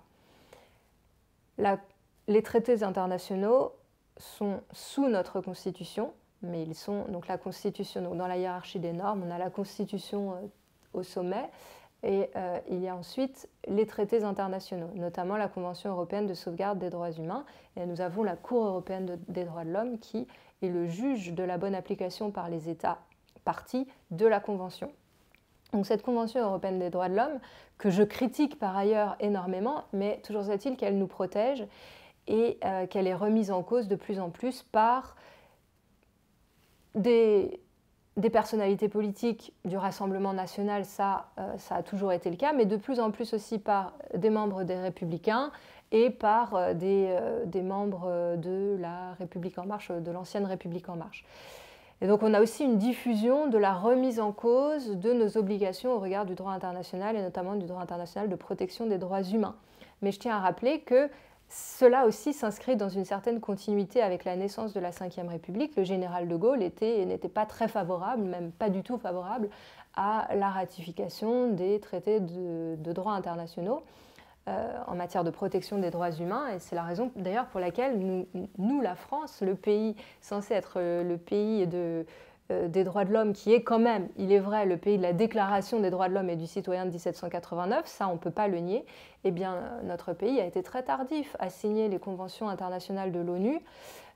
Les traités internationaux sont sous notre Constitution, mais ils sont donc la Constitution, donc dans la hiérarchie des normes, on a la Constitution au sommet, et il y a ensuite les traités internationaux, notamment la Convention européenne de sauvegarde des droits humains, et nous avons la Cour européenne des droits de l'homme qui est le juge de la bonne application par les États parties de la Convention. Donc cette Convention européenne des droits de l'homme, que je critique par ailleurs énormément, mais toujours est-il qu'elle nous protège et qu'elle est remise en cause de plus en plus par des personnalités politiques du Rassemblement national, ça a toujours été le cas, mais de plus en plus aussi par des membres des Républicains et par des membres de la République en marche, de l'ancienne République en marche. Et donc on a aussi une diffusion de la remise en cause de nos obligations au regard du droit international et notamment du droit international de protection des droits humains. Mais je tiens à rappeler que cela aussi s'inscrit dans une certaine continuité avec la naissance de la Ve République. Le général de Gaulle n'était pas très favorable, même pas du tout favorable, à la ratification des traités de droit internationaux en matière de protection des droits humains. Et c'est la raison d'ailleurs pour laquelle nous, la France, le pays censé être le pays des droits de l'homme, qui est quand même, il est vrai, le pays de la Déclaration des droits de l'homme et du citoyen de 1789, ça on ne peut pas le nier, eh bien notre pays a été très tardif à signer les conventions internationales de l'ONU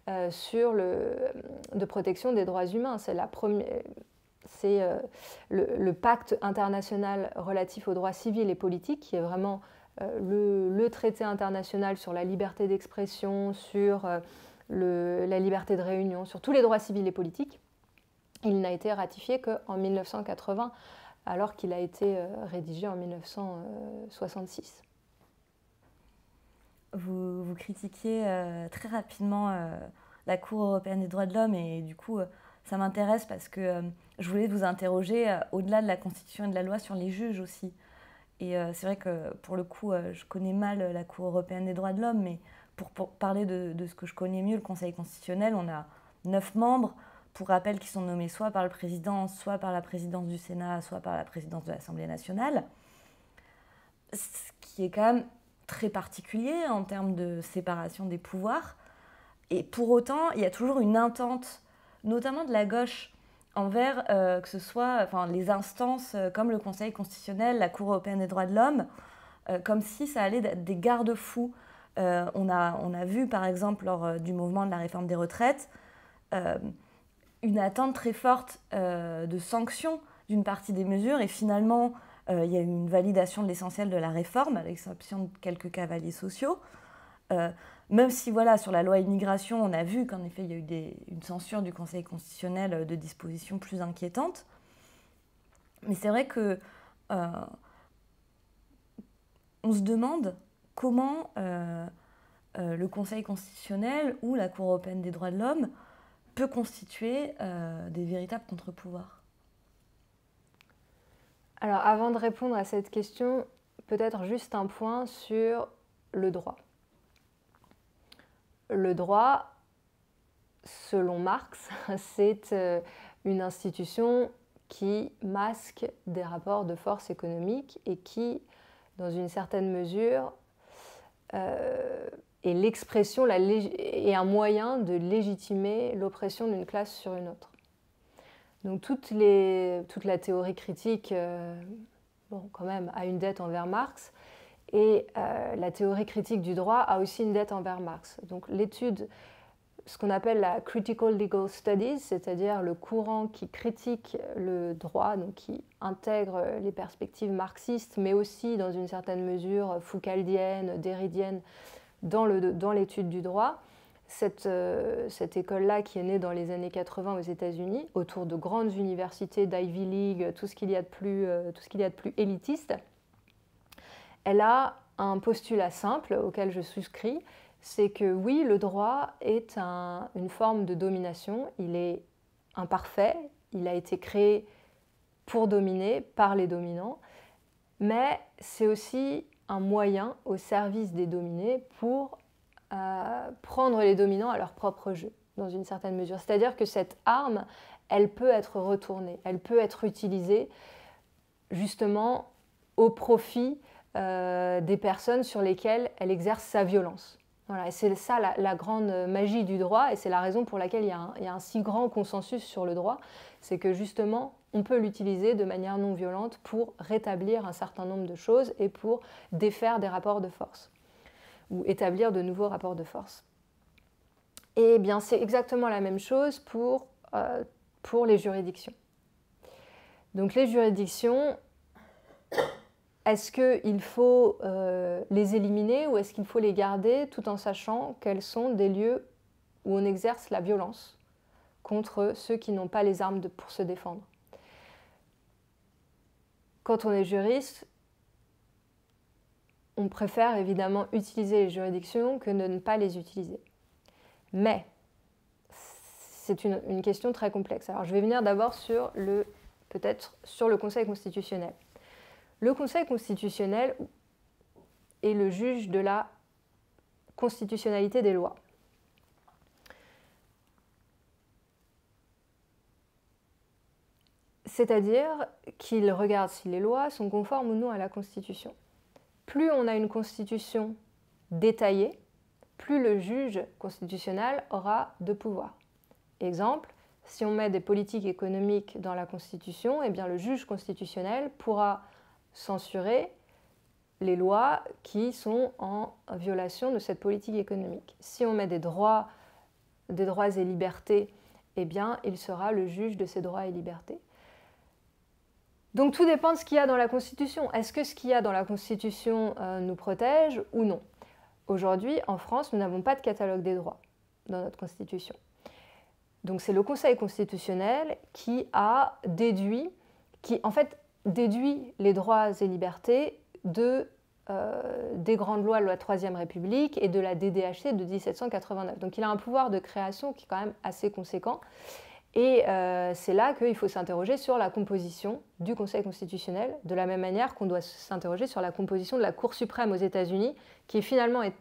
de protection des droits humains. C'est le pacte international relatif aux droits civils et politiques qui est vraiment le traité international sur la liberté d'expression, sur la liberté de réunion, sur tous les droits civils et politiques. Il n'a été ratifié qu'en 1980, alors qu'il a été rédigé en 1966. vous critiquiez très rapidement la Cour européenne des droits de l'homme et du coup, ça m'intéresse parce que je voulais vous interroger au-delà de la Constitution et de la loi sur les juges aussi. Et c'est vrai que pour le coup, je connais mal la Cour européenne des droits de l'homme, mais pour parler de ce que je connais mieux, le Conseil constitutionnel, on a 9 membres, pour rappel, qui sont nommés soit par le président, soit par la présidence du Sénat, soit par la présidence de l'Assemblée nationale. Ce qui est quand même très particulier en termes de séparation des pouvoirs. Et pour autant, il y a toujours une intente, notamment de la gauche, envers que ce soit les instances comme le Conseil constitutionnel, la Cour européenne des droits de l'homme, comme si ça allait être des garde-fous. On a vu, par exemple, lors du mouvement de la réforme des retraites, une attente très forte de sanctions d'une partie des mesures. Et finalement, il y a eu une validation de l'essentiel de la réforme, à l'exception de quelques cavaliers sociaux. Même si, voilà, sur la loi immigration, on a vu qu'en effet, il y a eu une censure du Conseil constitutionnel de dispositions plus inquiétantes. Mais c'est vrai que on se demande comment le Conseil constitutionnel ou la Cour européenne des droits de l'homme peut constituer des véritables contre-pouvoirs. Alors, avant de répondre à cette question, peut-être juste un point sur le droit. Le droit, selon Marx, c'est une institution qui masque des rapports de force économique et qui, dans une certaine mesure, est l'expression et un moyen de légitimer l'oppression d'une classe sur une autre. Donc toute la théorie critique, quand même, a une dette envers Marx. Et la théorie critique du droit a aussi une dette envers Marx. Donc l'étude, ce qu'on appelle la Critical Legal Studies, c'est-à-dire le courant qui critique le droit, donc qui intègre les perspectives marxistes, mais aussi dans une certaine mesure foucaldienne, derridienne, dans l'étude du droit. Cette école-là, qui est née dans les années 80 aux États-Unis, autour de grandes universités d'Ivy League, tout ce qu'il y a de plus élitiste, elle a un postulat simple auquel je souscris, c'est que oui, le droit est une forme de domination, il est imparfait, il a été créé pour dominer par les dominants, mais c'est aussi un moyen au service des dominés pour prendre les dominants à leur propre jeu, dans une certaine mesure. C'est-à-dire que cette arme, elle peut être retournée, elle peut être utilisée justement au profit des personnes sur lesquelles elle exerce sa violence. Voilà, et c'est ça la grande magie du droit, et c'est la raison pour laquelle il y a un si grand consensus sur le droit, c'est que justement, on peut l'utiliser de manière non violente pour rétablir un certain nombre de choses et pour défaire des rapports de force, ou établir de nouveaux rapports de force. Et bien, c'est exactement la même chose pour les juridictions. Donc les juridictions, est-ce qu'il faut les éliminer ou est-ce qu'il faut les garder tout en sachant qu'elles sont des lieux où on exerce la violence contre ceux qui n'ont pas les armes pour se défendre? Quand on est juriste, on préfère évidemment utiliser les juridictions que de ne pas les utiliser. Mais c'est une question très complexe. Alors je vais venir d'abord peut-être sur le Conseil constitutionnel. Le Conseil constitutionnel est le juge de la constitutionnalité des lois. C'est-à-dire qu'il regarde si les lois sont conformes ou non à la Constitution. Plus on a une Constitution détaillée, plus le juge constitutionnel aura de pouvoir. Exemple, si on met des politiques économiques dans la Constitution, eh bien le juge constitutionnel pourra censurer les lois qui sont en violation de cette politique économique. Si on met des droits et libertés, eh bien, il sera le juge de ces droits et libertés. Donc tout dépend de ce qu'il y a dans la Constitution. Est-ce que ce qu'il y a dans la Constitution nous protège ou non? Aujourd'hui, en France, nous n'avons pas de catalogue des droits dans notre Constitution. Donc c'est le Conseil constitutionnel qui déduit les droits et libertés de des grandes lois de la Troisième République et de la DDHC de 1789. Donc il a un pouvoir de création qui est quand même assez conséquent. Et c'est là qu'il faut s'interroger sur la composition du Conseil constitutionnel, de la même manière qu'on doit s'interroger sur la composition de la Cour suprême aux États-Unis, qui finalement est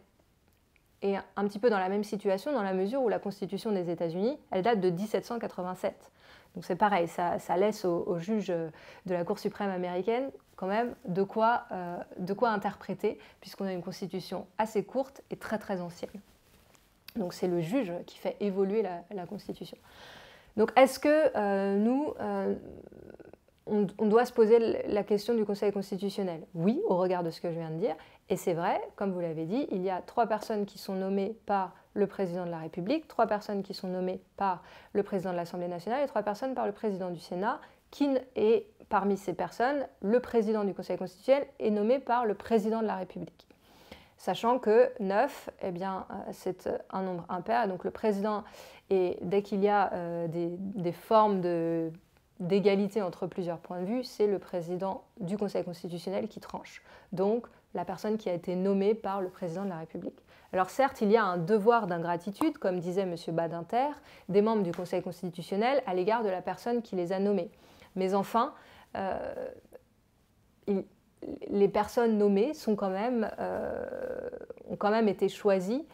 un petit peu dans la même situation, dans la mesure où la Constitution des États-Unis, elle date de 1787. Donc c'est pareil, ça laisse aux juges de la Cour suprême américaine quand même de quoi interpréter, puisqu'on a une Constitution assez courte et très très ancienne. Donc c'est le juge qui fait évoluer la Constitution. Donc est-ce que on doit se poser la question du Conseil constitutionnel? Oui, au regard de ce que je viens de dire. Et c'est vrai, comme vous l'avez dit, il y a 3 personnes qui sont nommées par le président de la République, 3 personnes qui sont nommées par le président de l'Assemblée nationale et 3 personnes par le président du Sénat, et parmi ces personnes, le président du Conseil constitutionnel est nommé par le président de la République. Sachant que 9, eh bien, c'est un nombre impair, donc le président, et dès qu'il y a des formes d'égalité entre plusieurs points de vue, c'est le président du Conseil constitutionnel qui tranche. Donc, la personne qui a été nommée par le président de la République. Alors certes, il y a un devoir d'ingratitude, comme disait M. Badinter, des membres du Conseil constitutionnel à l'égard de la personne qui les a nommés. Mais enfin, les personnes nommées ont quand même été choisies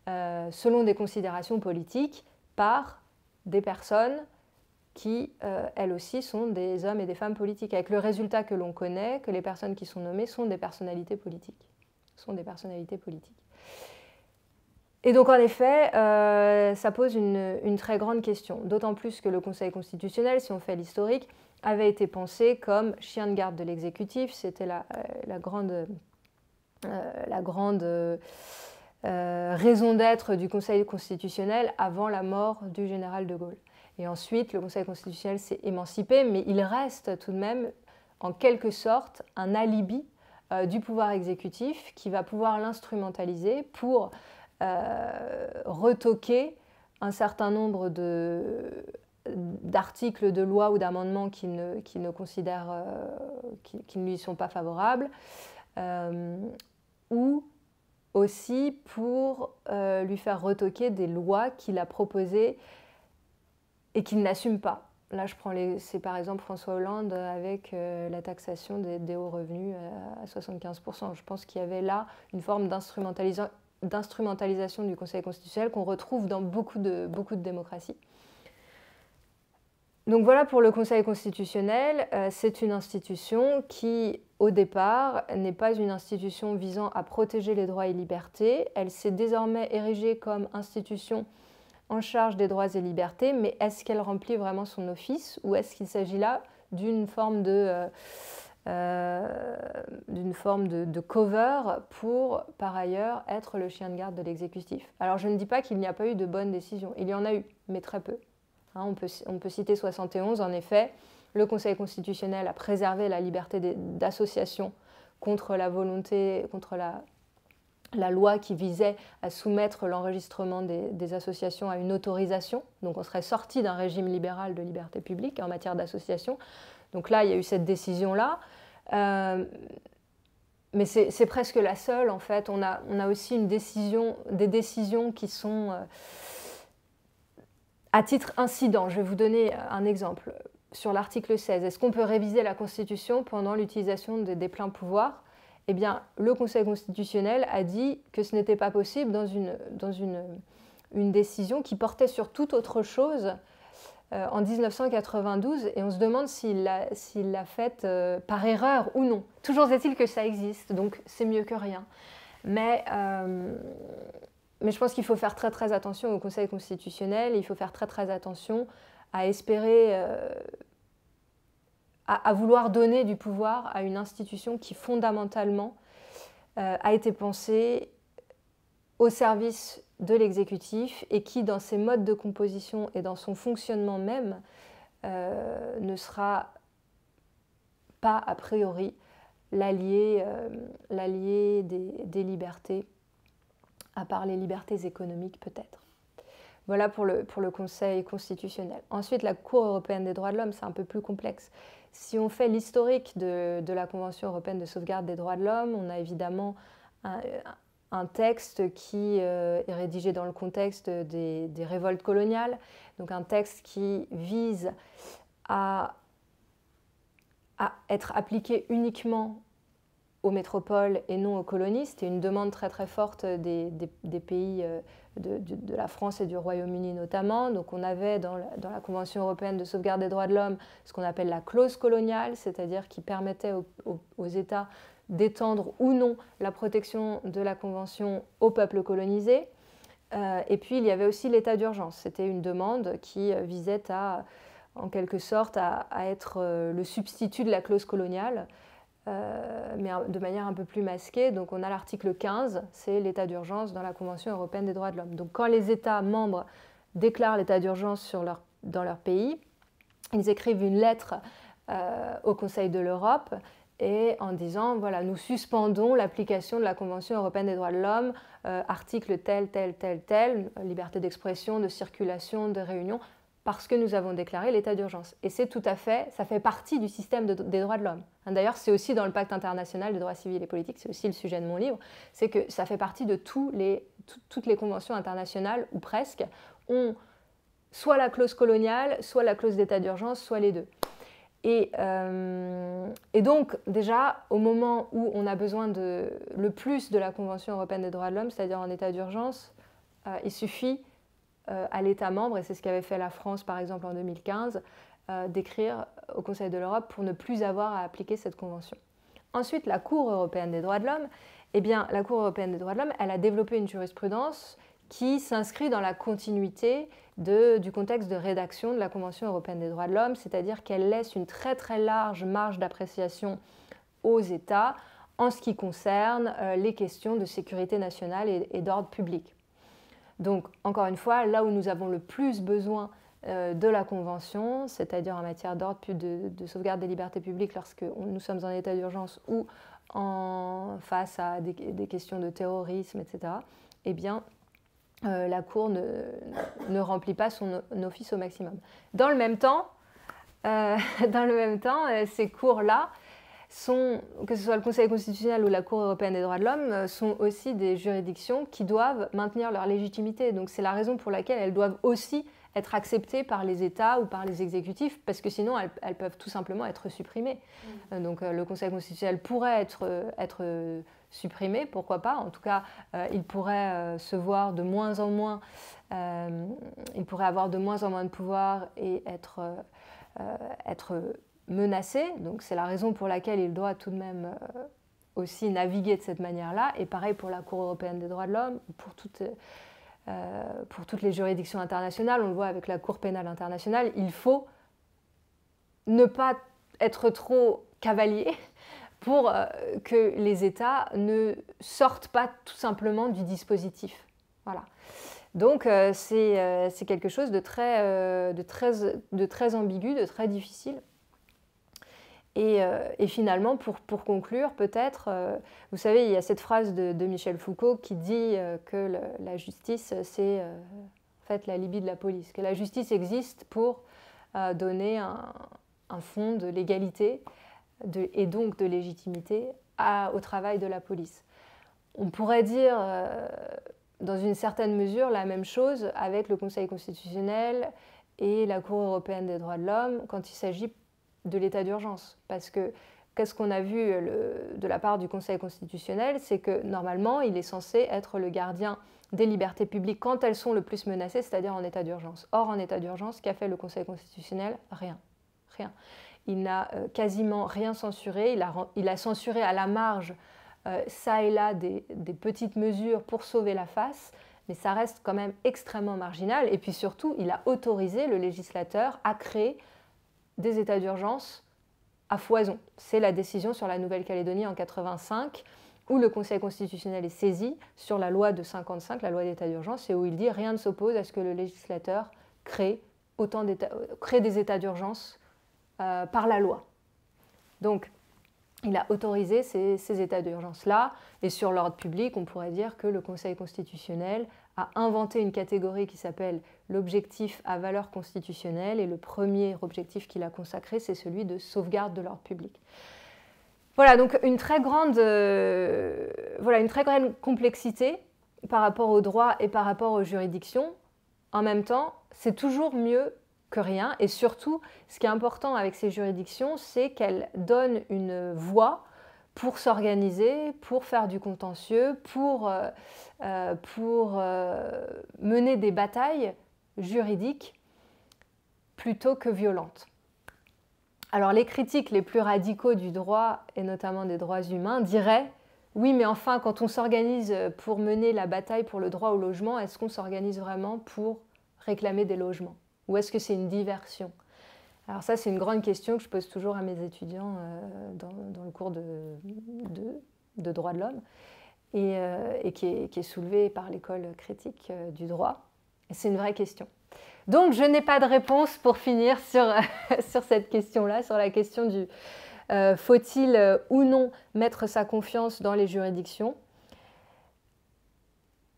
selon des considérations politiques par des personnes qui, elles aussi, sont des hommes et des femmes politiques, avec le résultat que l'on connaît, que les personnes qui sont nommées sont des personnalités politiques. Et donc, en effet, ça pose une très grande question, d'autant plus que le Conseil constitutionnel, si on fait l'historique, avait été pensé comme chien de garde de l'exécutif. C'était la grande raison d'être du Conseil constitutionnel avant la mort du général de Gaulle. Et ensuite, le Conseil constitutionnel s'est émancipé, mais il reste tout de même, en quelque sorte, un alibi du pouvoir exécutif qui va pouvoir l'instrumentaliser pour retoquer un certain nombre d'articles de loi ou d'amendements qui ne lui sont pas favorables, ou aussi pour lui faire retoquer des lois qu'il a proposées et qu'il n'assume pas. Là, c'est par exemple François Hollande avec la taxation des hauts revenus à 75%. Je pense qu'il y avait là une forme d'instrumentalisation du Conseil constitutionnel qu'on retrouve dans beaucoup de démocraties. Donc voilà pour le Conseil constitutionnel. C'est une institution qui, au départ, n'est pas une institution visant à protéger les droits et libertés. Elle s'est désormais érigée comme institution en charge des droits et libertés, mais est-ce qu'elle remplit vraiment son office ou est-ce qu'il s'agit là d'une forme de cover pour, par ailleurs, être le chien de garde de l'exécutif? Alors je ne dis pas qu'il n'y a pas eu de bonnes décisions, il y en a eu, mais très peu. On peut citer 71, en effet, le Conseil constitutionnel a préservé la liberté d'association contre la loi qui visait à soumettre l'enregistrement des associations à une autorisation. Donc on serait sorti d'un régime libéral de liberté publique en matière d'association. Donc là, il y a eu cette décision-là. Mais c'est presque la seule, en fait. On a aussi des décisions qui sont à titre incident. Je vais vous donner un exemple. Sur l'article 16, est-ce qu'on peut réviser la Constitution pendant l'utilisation des pleins pouvoirs ? Eh bien, le Conseil constitutionnel a dit que ce n'était pas possible dans une décision qui portait sur toute autre chose en 1992, et on se demande s'il l'a faite par erreur ou non. Toujours est-il que ça existe, donc c'est mieux que rien. Mais je pense qu'il faut faire très très attention au Conseil constitutionnel, il faut faire très très attention à espérer... à vouloir donner du pouvoir à une institution qui fondamentalement a été pensée au service de l'exécutif et qui, dans ses modes de composition et dans son fonctionnement même, ne sera pas a priori l'allié des libertés, à part les libertés économiques peut-être. Voilà pour le Conseil constitutionnel. Ensuite, la Cour européenne des droits de l'homme, c'est un peu plus complexe. si on fait l'historique de la Convention européenne de sauvegarde des droits de l'homme, on a évidemment un texte qui est rédigé dans le contexte des révoltes coloniales, donc un texte qui vise à être appliqué uniquement aux métropoles et non aux colonies. C'était une demande très très forte des pays de la France et du Royaume-Uni notamment. Donc on avait dans la Convention européenne de sauvegarde des droits de l'homme ce qu'on appelle la clause coloniale, c'est-à-dire qui permettait aux États d'étendre ou non la protection de la Convention aux peuples colonisés. Et puis il y avait aussi l'état d'urgence. C'était une demande qui visait en quelque sorte à être le substitut de la clause coloniale, mais de manière un peu plus masquée. Donc on a l'article 15, c'est l'état d'urgence dans la Convention européenne des droits de l'homme. Donc quand les États membres déclarent l'état d'urgence dans leur pays, ils écrivent une lettre au Conseil de l'Europe et en disant, voilà, nous suspendons l'application de la Convention européenne des droits de l'homme, article tel, liberté d'expression, de circulation, de réunion, parce que nous avons déclaré l'état d'urgence. Et c'est tout à fait, ça fait partie du système des droits de l'homme. D'ailleurs, c'est aussi dans le pacte international des droits civils et politiques, c'est aussi le sujet de mon livre, c'est que ça fait partie de toutes les conventions internationales, ou presque, ont soit la clause coloniale, soit la clause d'état d'urgence, soit les deux. Et donc, déjà, au moment où on a besoin le plus de la Convention européenne des droits de l'homme, c'est-à-dire en état d'urgence, il suffit à l'État membre, et c'est ce qu'avait fait la France par exemple en 2015, d'écrire au Conseil de l'Europe pour ne plus avoir à appliquer cette convention. Ensuite, la Cour européenne des droits de l'homme, eh bien, la Cour européenne des droits de l'homme, elle a développé une jurisprudence qui s'inscrit dans la continuité du contexte de rédaction de la Convention européenne des droits de l'homme, c'est-à-dire qu'elle laisse une très très large marge d'appréciation aux États en ce qui concerne les questions de sécurité nationale et d'ordre public. Donc, encore une fois, là où nous avons le plus besoin de la Convention, c'est-à-dire en matière d'ordre de sauvegarde des libertés publiques lorsque nous sommes en état d'urgence ou face à des questions de terrorisme, etc., eh bien, la Cour ne remplit pas son office au maximum. Dans le même temps, ces cours-là, que ce soit le Conseil constitutionnel ou la Cour européenne des droits de l'homme, sont aussi des juridictions qui doivent maintenir leur légitimité. Donc c'est la raison pour laquelle elles doivent aussi être acceptées par les États ou par les exécutifs, parce que sinon elles peuvent tout simplement être supprimées. Donc le Conseil constitutionnel pourrait être supprimé, pourquoi pas. En tout cas, il pourrait se voir de moins en moins, il pourrait avoir de moins en moins de pouvoir et être menacé. Donc c'est la raison pour laquelle il doit tout de même aussi naviguer de cette manière-là. Et pareil pour la Cour européenne des droits de l'homme, pour toutes les juridictions internationales, on le voit avec la Cour pénale internationale, il faut ne pas être trop cavalier pour que les États ne sortent pas tout simplement du dispositif. Voilà. Donc c'est quelque chose de très ambigu, de très difficile. Et finalement, pour conclure, peut-être, vous savez, il y a cette phrase de Michel Foucault qui dit que la justice, c'est en fait la Libye de la police, que la justice existe pour donner un fond de légalité et donc de légitimité au travail de la police. On pourrait dire, dans une certaine mesure, la même chose avec le Conseil constitutionnel et la Cour européenne des droits de l'homme quand il s'agit de l'état d'urgence. Parce que qu'est-ce qu'on a vu de la part du Conseil constitutionnel, c'est que normalement, il est censé être le gardien des libertés publiques quand elles sont le plus menacées, c'est-à-dire en état d'urgence. Or, en état d'urgence, qu'a fait le Conseil constitutionnel? Rien. Il n'a quasiment rien censuré. Il a censuré à la marge, ça et là, des petites mesures pour sauver la face, mais ça reste quand même extrêmement marginal. Et puis surtout, il a autorisé le législateur à créer des états d'urgence à foison. C'est la décision sur la Nouvelle-Calédonie en 1985, où le Conseil constitutionnel est saisi sur la loi de 1955, la loi d'état d'urgence, et où il dit rien ne s'oppose à ce que le législateur crée des états d'urgence par la loi. Donc, il a autorisé ces états d'urgence-là, et sur l'ordre public, on pourrait dire que le Conseil constitutionnel a inventé une catégorie qui s'appelle l'objectif à valeur constitutionnelle, et le premier objectif qu'il a consacré, c'est celui de sauvegarde de l'ordre public. Voilà, donc une très grande complexité par rapport au droit et par rapport aux juridictions. En même temps, c'est toujours mieux que rien, et surtout, ce qui est important avec ces juridictions, c'est qu'elles donnent une voie pour s'organiser, pour faire du contentieux, pour mener des batailles juridiques plutôt que violentes. Alors les critiques les plus radicaux du droit, et notamment des droits humains, diraient « Oui, mais enfin, quand on s'organise pour mener la bataille pour le droit au logement, est-ce qu'on s'organise vraiment pour réclamer des logements? Ou est-ce que c'est une diversion ?» Alors ça, c'est une grande question que je pose toujours à mes étudiants dans le cours de droit de l'homme, et qui est soulevée par l'école critique du droit. Et c'est une vraie question. Donc, je n'ai pas de réponse pour finir sur cette question-là, sur la question du faut-il ou non mettre sa confiance dans les juridictions.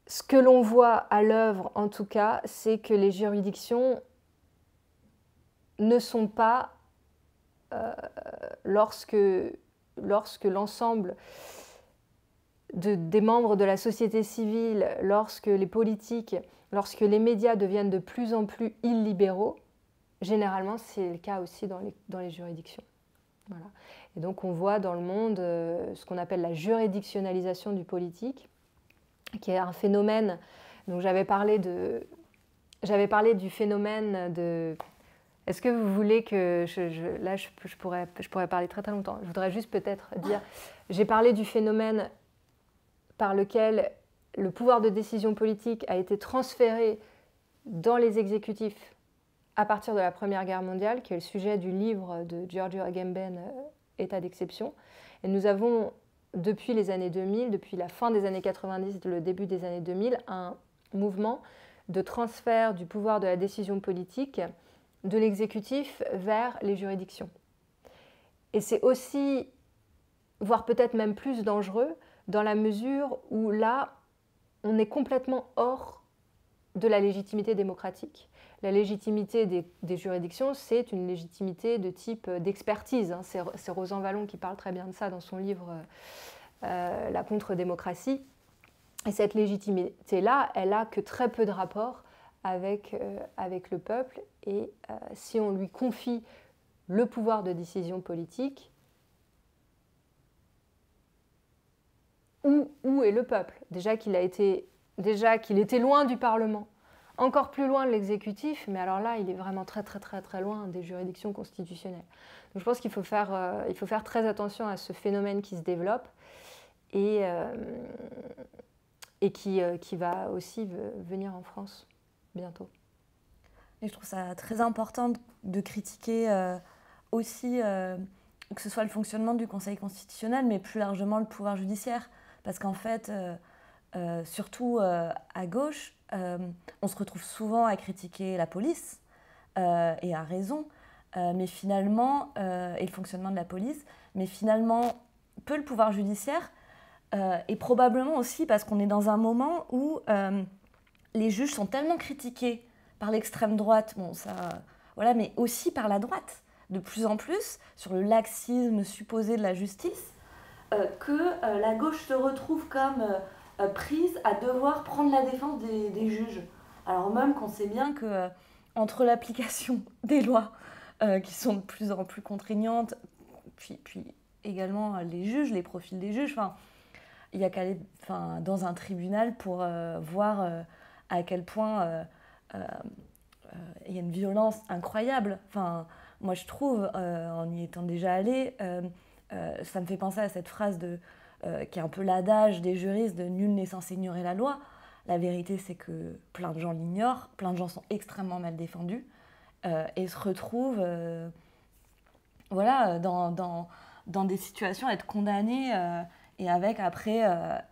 Ce que l'on voit à l'œuvre, en tout cas, c'est que les juridictions ne sont pas, lorsque l'ensemble des membres de la société civile, lorsque les politiques, lorsque les médias deviennent de plus en plus illibéraux, généralement c'est le cas aussi dans les juridictions. Voilà. Et donc on voit dans le monde ce qu'on appelle la juridictionnalisation du politique, qui est un phénomène. Donc j'avais parlé du phénomène de... Est-ce que vous voulez que... Là, je pourrais parler très très longtemps. Je voudrais juste peut-être dire... J'ai parlé du phénomène par lequel le pouvoir de décision politique a été transféré dans les exécutifs à partir de la Première Guerre mondiale, qui est le sujet du livre de Giorgio Agamben, État d'exception. Et nous avons, depuis les années 2000, depuis la fin des années 90, le début des années 2000, un mouvement de transfert du pouvoir de la décision politique de l'exécutif vers les juridictions. Et c'est aussi, voire peut-être même plus dangereux, dans la mesure où là, on est complètement hors de la légitimité démocratique. La légitimité des juridictions, c'est une légitimité de type d'expertise. C'est Rosan Vallon qui parle très bien de ça dans son livre La contre-démocratie. Et cette légitimité-là, elle n'a que très peu de rapport avec le peuple. Et si on lui confie le pouvoir de décision politique, où est le peuple? Déjà qu'il était loin du Parlement, encore plus loin de l'exécutif, mais alors là, il est vraiment très très très très loin des juridictions constitutionnelles. Donc je pense qu'il faut faire très attention à ce phénomène qui se développe et qui va aussi venir en France bientôt. Et je trouve ça très important de critiquer aussi que ce soit le fonctionnement du Conseil constitutionnel, mais plus largement le pouvoir judiciaire. Parce qu'en fait, surtout à gauche, on se retrouve souvent à critiquer la police, et à raison, mais finalement, et le fonctionnement de la police, mais finalement, peu le pouvoir judiciaire, et probablement aussi parce qu'on est dans un moment où les juges sont tellement critiqués par l'extrême droite, bon, ça, voilà, mais aussi par la droite, de plus en plus, sur le laxisme supposé de la justice, que la gauche se retrouve comme prise à devoir prendre la défense des juges. Alors même qu'on sait bien que entre l'application des lois qui sont de plus en plus contraignantes, puis également les juges, les profils des juges, il n'y a qu'à aller dans un tribunal pour voir à quel point il y a une violence incroyable. Moi je trouve, en y étant déjà allée, ça me fait penser à cette phrase qui est un peu l'adage des juristes de « nul n'est censé ignorer la loi ». La vérité, c'est que plein de gens l'ignorent, plein de gens sont extrêmement mal défendus et se retrouvent dans des situations à être condamnés et avec après,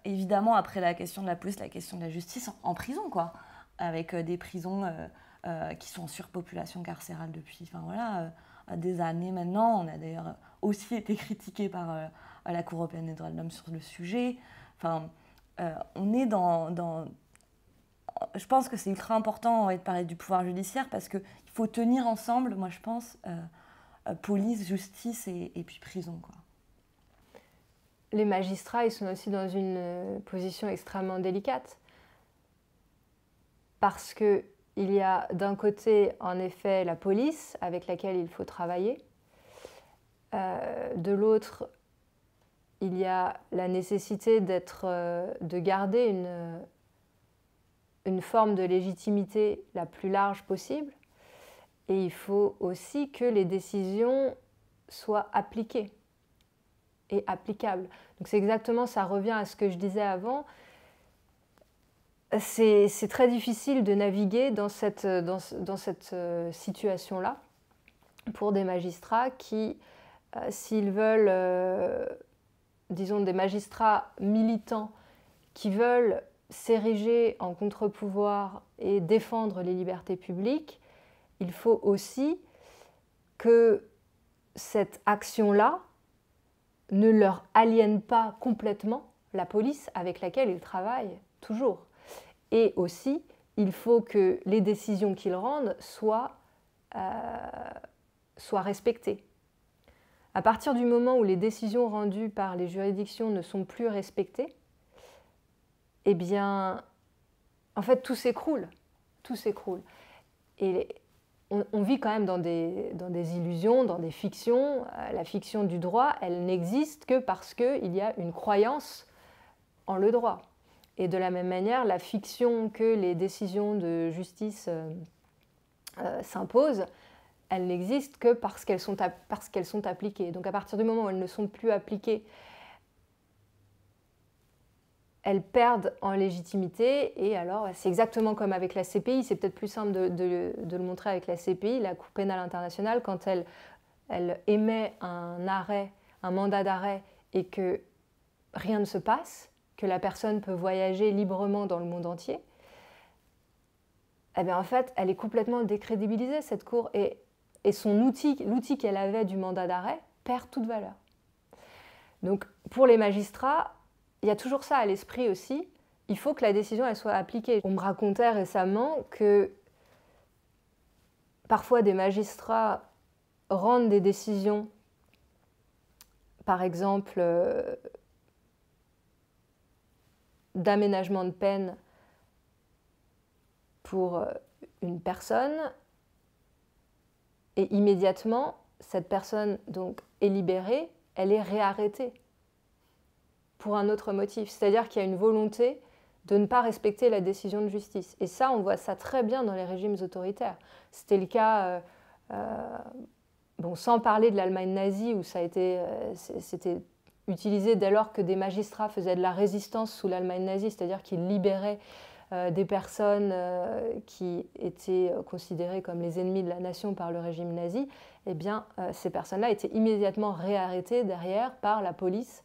évidemment, après la question de la police, la question de la justice, en prison, quoi, avec des prisons qui sont en surpopulation carcérale depuis des années maintenant. On a d'ailleurs aussi été critiqué par la Cour européenne des droits de l'homme sur le sujet. On est je pense que c'est ultra important de parler du pouvoir judiciaire parce qu'il faut tenir ensemble, moi je pense, police, justice et puis prison, quoi. Les magistrats, ils sont aussi dans une position extrêmement délicate parce qu'il y a d'un côté, en effet, la police avec laquelle il faut travailler. De l'autre, il y a la nécessité de garder une forme de légitimité la plus large possible. Et il faut aussi que les décisions soient appliquées et applicables. Donc c'est exactement, ça revient à ce que je disais avant. C'est très difficile de naviguer dans cette situation-là pour des magistrats qui, s'ils veulent, disons des magistrats militants qui veulent s'ériger en contre-pouvoir et défendre les libertés publiques, il faut aussi que cette action-là ne leur aliène pas complètement la police avec laquelle ils travaillent toujours. Et aussi, il faut que les décisions qu'ils rendent soient respectées. À partir du moment où les décisions rendues par les juridictions ne sont plus respectées, eh bien, en fait, tout s'écroule. Tout s'écroule. Et on vit quand même dans des illusions, dans des fictions. La fiction du droit, elle n'existe que parce qu'il y a une croyance en le droit. Et de la même manière, la fiction que les décisions de justice s'imposent, elles n'existent que parce qu'elles sont appliquées. Donc à partir du moment où elles ne sont plus appliquées, elles perdent en légitimité. Et alors, c'est exactement comme avec la CPI. C'est peut-être plus simple de le montrer avec la CPI, la Cour pénale internationale, quand elle émet un arrêt, un mandat d'arrêt, et que rien ne se passe, que la personne peut voyager librement dans le monde entier. Eh bien, en fait, elle est complètement décrédibilisée, cette Cour. Et son l'outil qu'elle avait du mandat d'arrêt perd toute valeur. Donc, pour les magistrats, il y a toujours ça à l'esprit aussi. Il faut que la décision elle soit appliquée. On me racontait récemment que parfois des magistrats rendent des décisions, par exemple d'aménagement de peine pour une personne, et immédiatement, cette personne donc, est libérée, elle est réarrêtée pour un autre motif. C'est-à-dire qu'il y a une volonté de ne pas respecter la décision de justice. Et ça, on voit ça très bien dans les régimes autoritaires. C'était le cas, sans parler de l'Allemagne nazie, où c'était utilisé dès lors que des magistrats faisaient de la résistance sous l'Allemagne nazie, c'est-à-dire qu'ils libéraient des personnes qui étaient considérées comme les ennemis de la nation par le régime nazi. Eh bien, ces personnes-là étaient immédiatement réarrêtées derrière par la police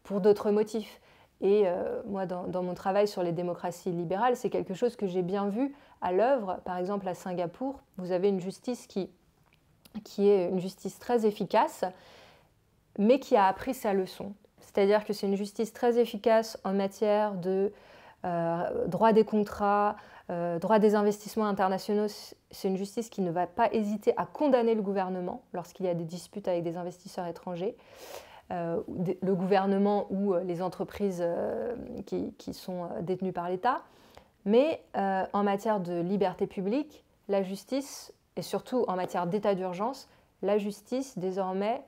pour d'autres motifs. Et moi, dans mon travail sur les démocraties libérales, c'est quelque chose que j'ai bien vu à l'œuvre. Par exemple, à Singapour, vous avez une justice qui est une justice très efficace, mais qui a appris sa leçon. C'est-à-dire que c'est une justice très efficace en matière de droit des contrats, droit des investissements internationaux. C'est une justice qui ne va pas hésiter à condamner le gouvernement lorsqu'il y a des disputes avec des investisseurs étrangers. Le gouvernement ou les entreprises qui sont détenues par l'État. Mais en matière de liberté publique, la justice, et surtout en matière d'état d'urgence, la justice désormais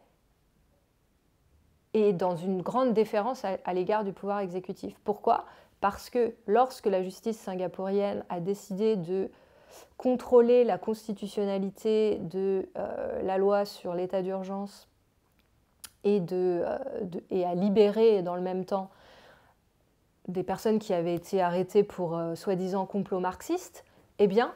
est dans une grande déférence à l'égard du pouvoir exécutif. Pourquoi ? Parce que lorsque la justice singapourienne a décidé de contrôler la constitutionnalité de la loi sur l'état d'urgence et à libérer dans le même temps des personnes qui avaient été arrêtées pour soi-disant complot marxiste, eh bien,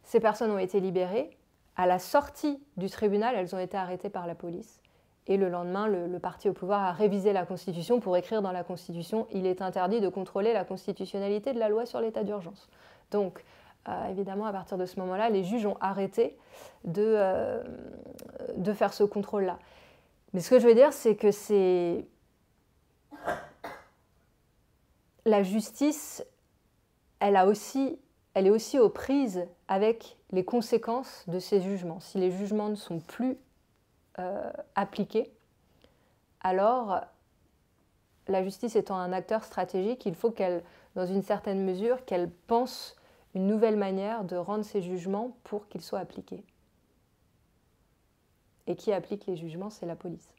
ces personnes ont été libérées. À la sortie du tribunal, elles ont été arrêtées par la police. Et le lendemain, le parti au pouvoir a révisé la Constitution pour écrire dans la Constitution « Il est interdit de contrôler la constitutionnalité de la loi sur l'état d'urgence ». Donc, évidemment, à partir de ce moment-là, les juges ont arrêté de faire ce contrôle-là. Mais ce que je veux dire, c'est que la justice elle est aussi aux prises avec les conséquences de ces jugements. Si les jugements ne sont plus appliqués, alors la justice étant un acteur stratégique, il faut qu'elle, dans une certaine mesure, qu'elle pense une nouvelle manière de rendre ces jugements pour qu'ils soient appliqués. Et qui applique les jugements, c'est la police.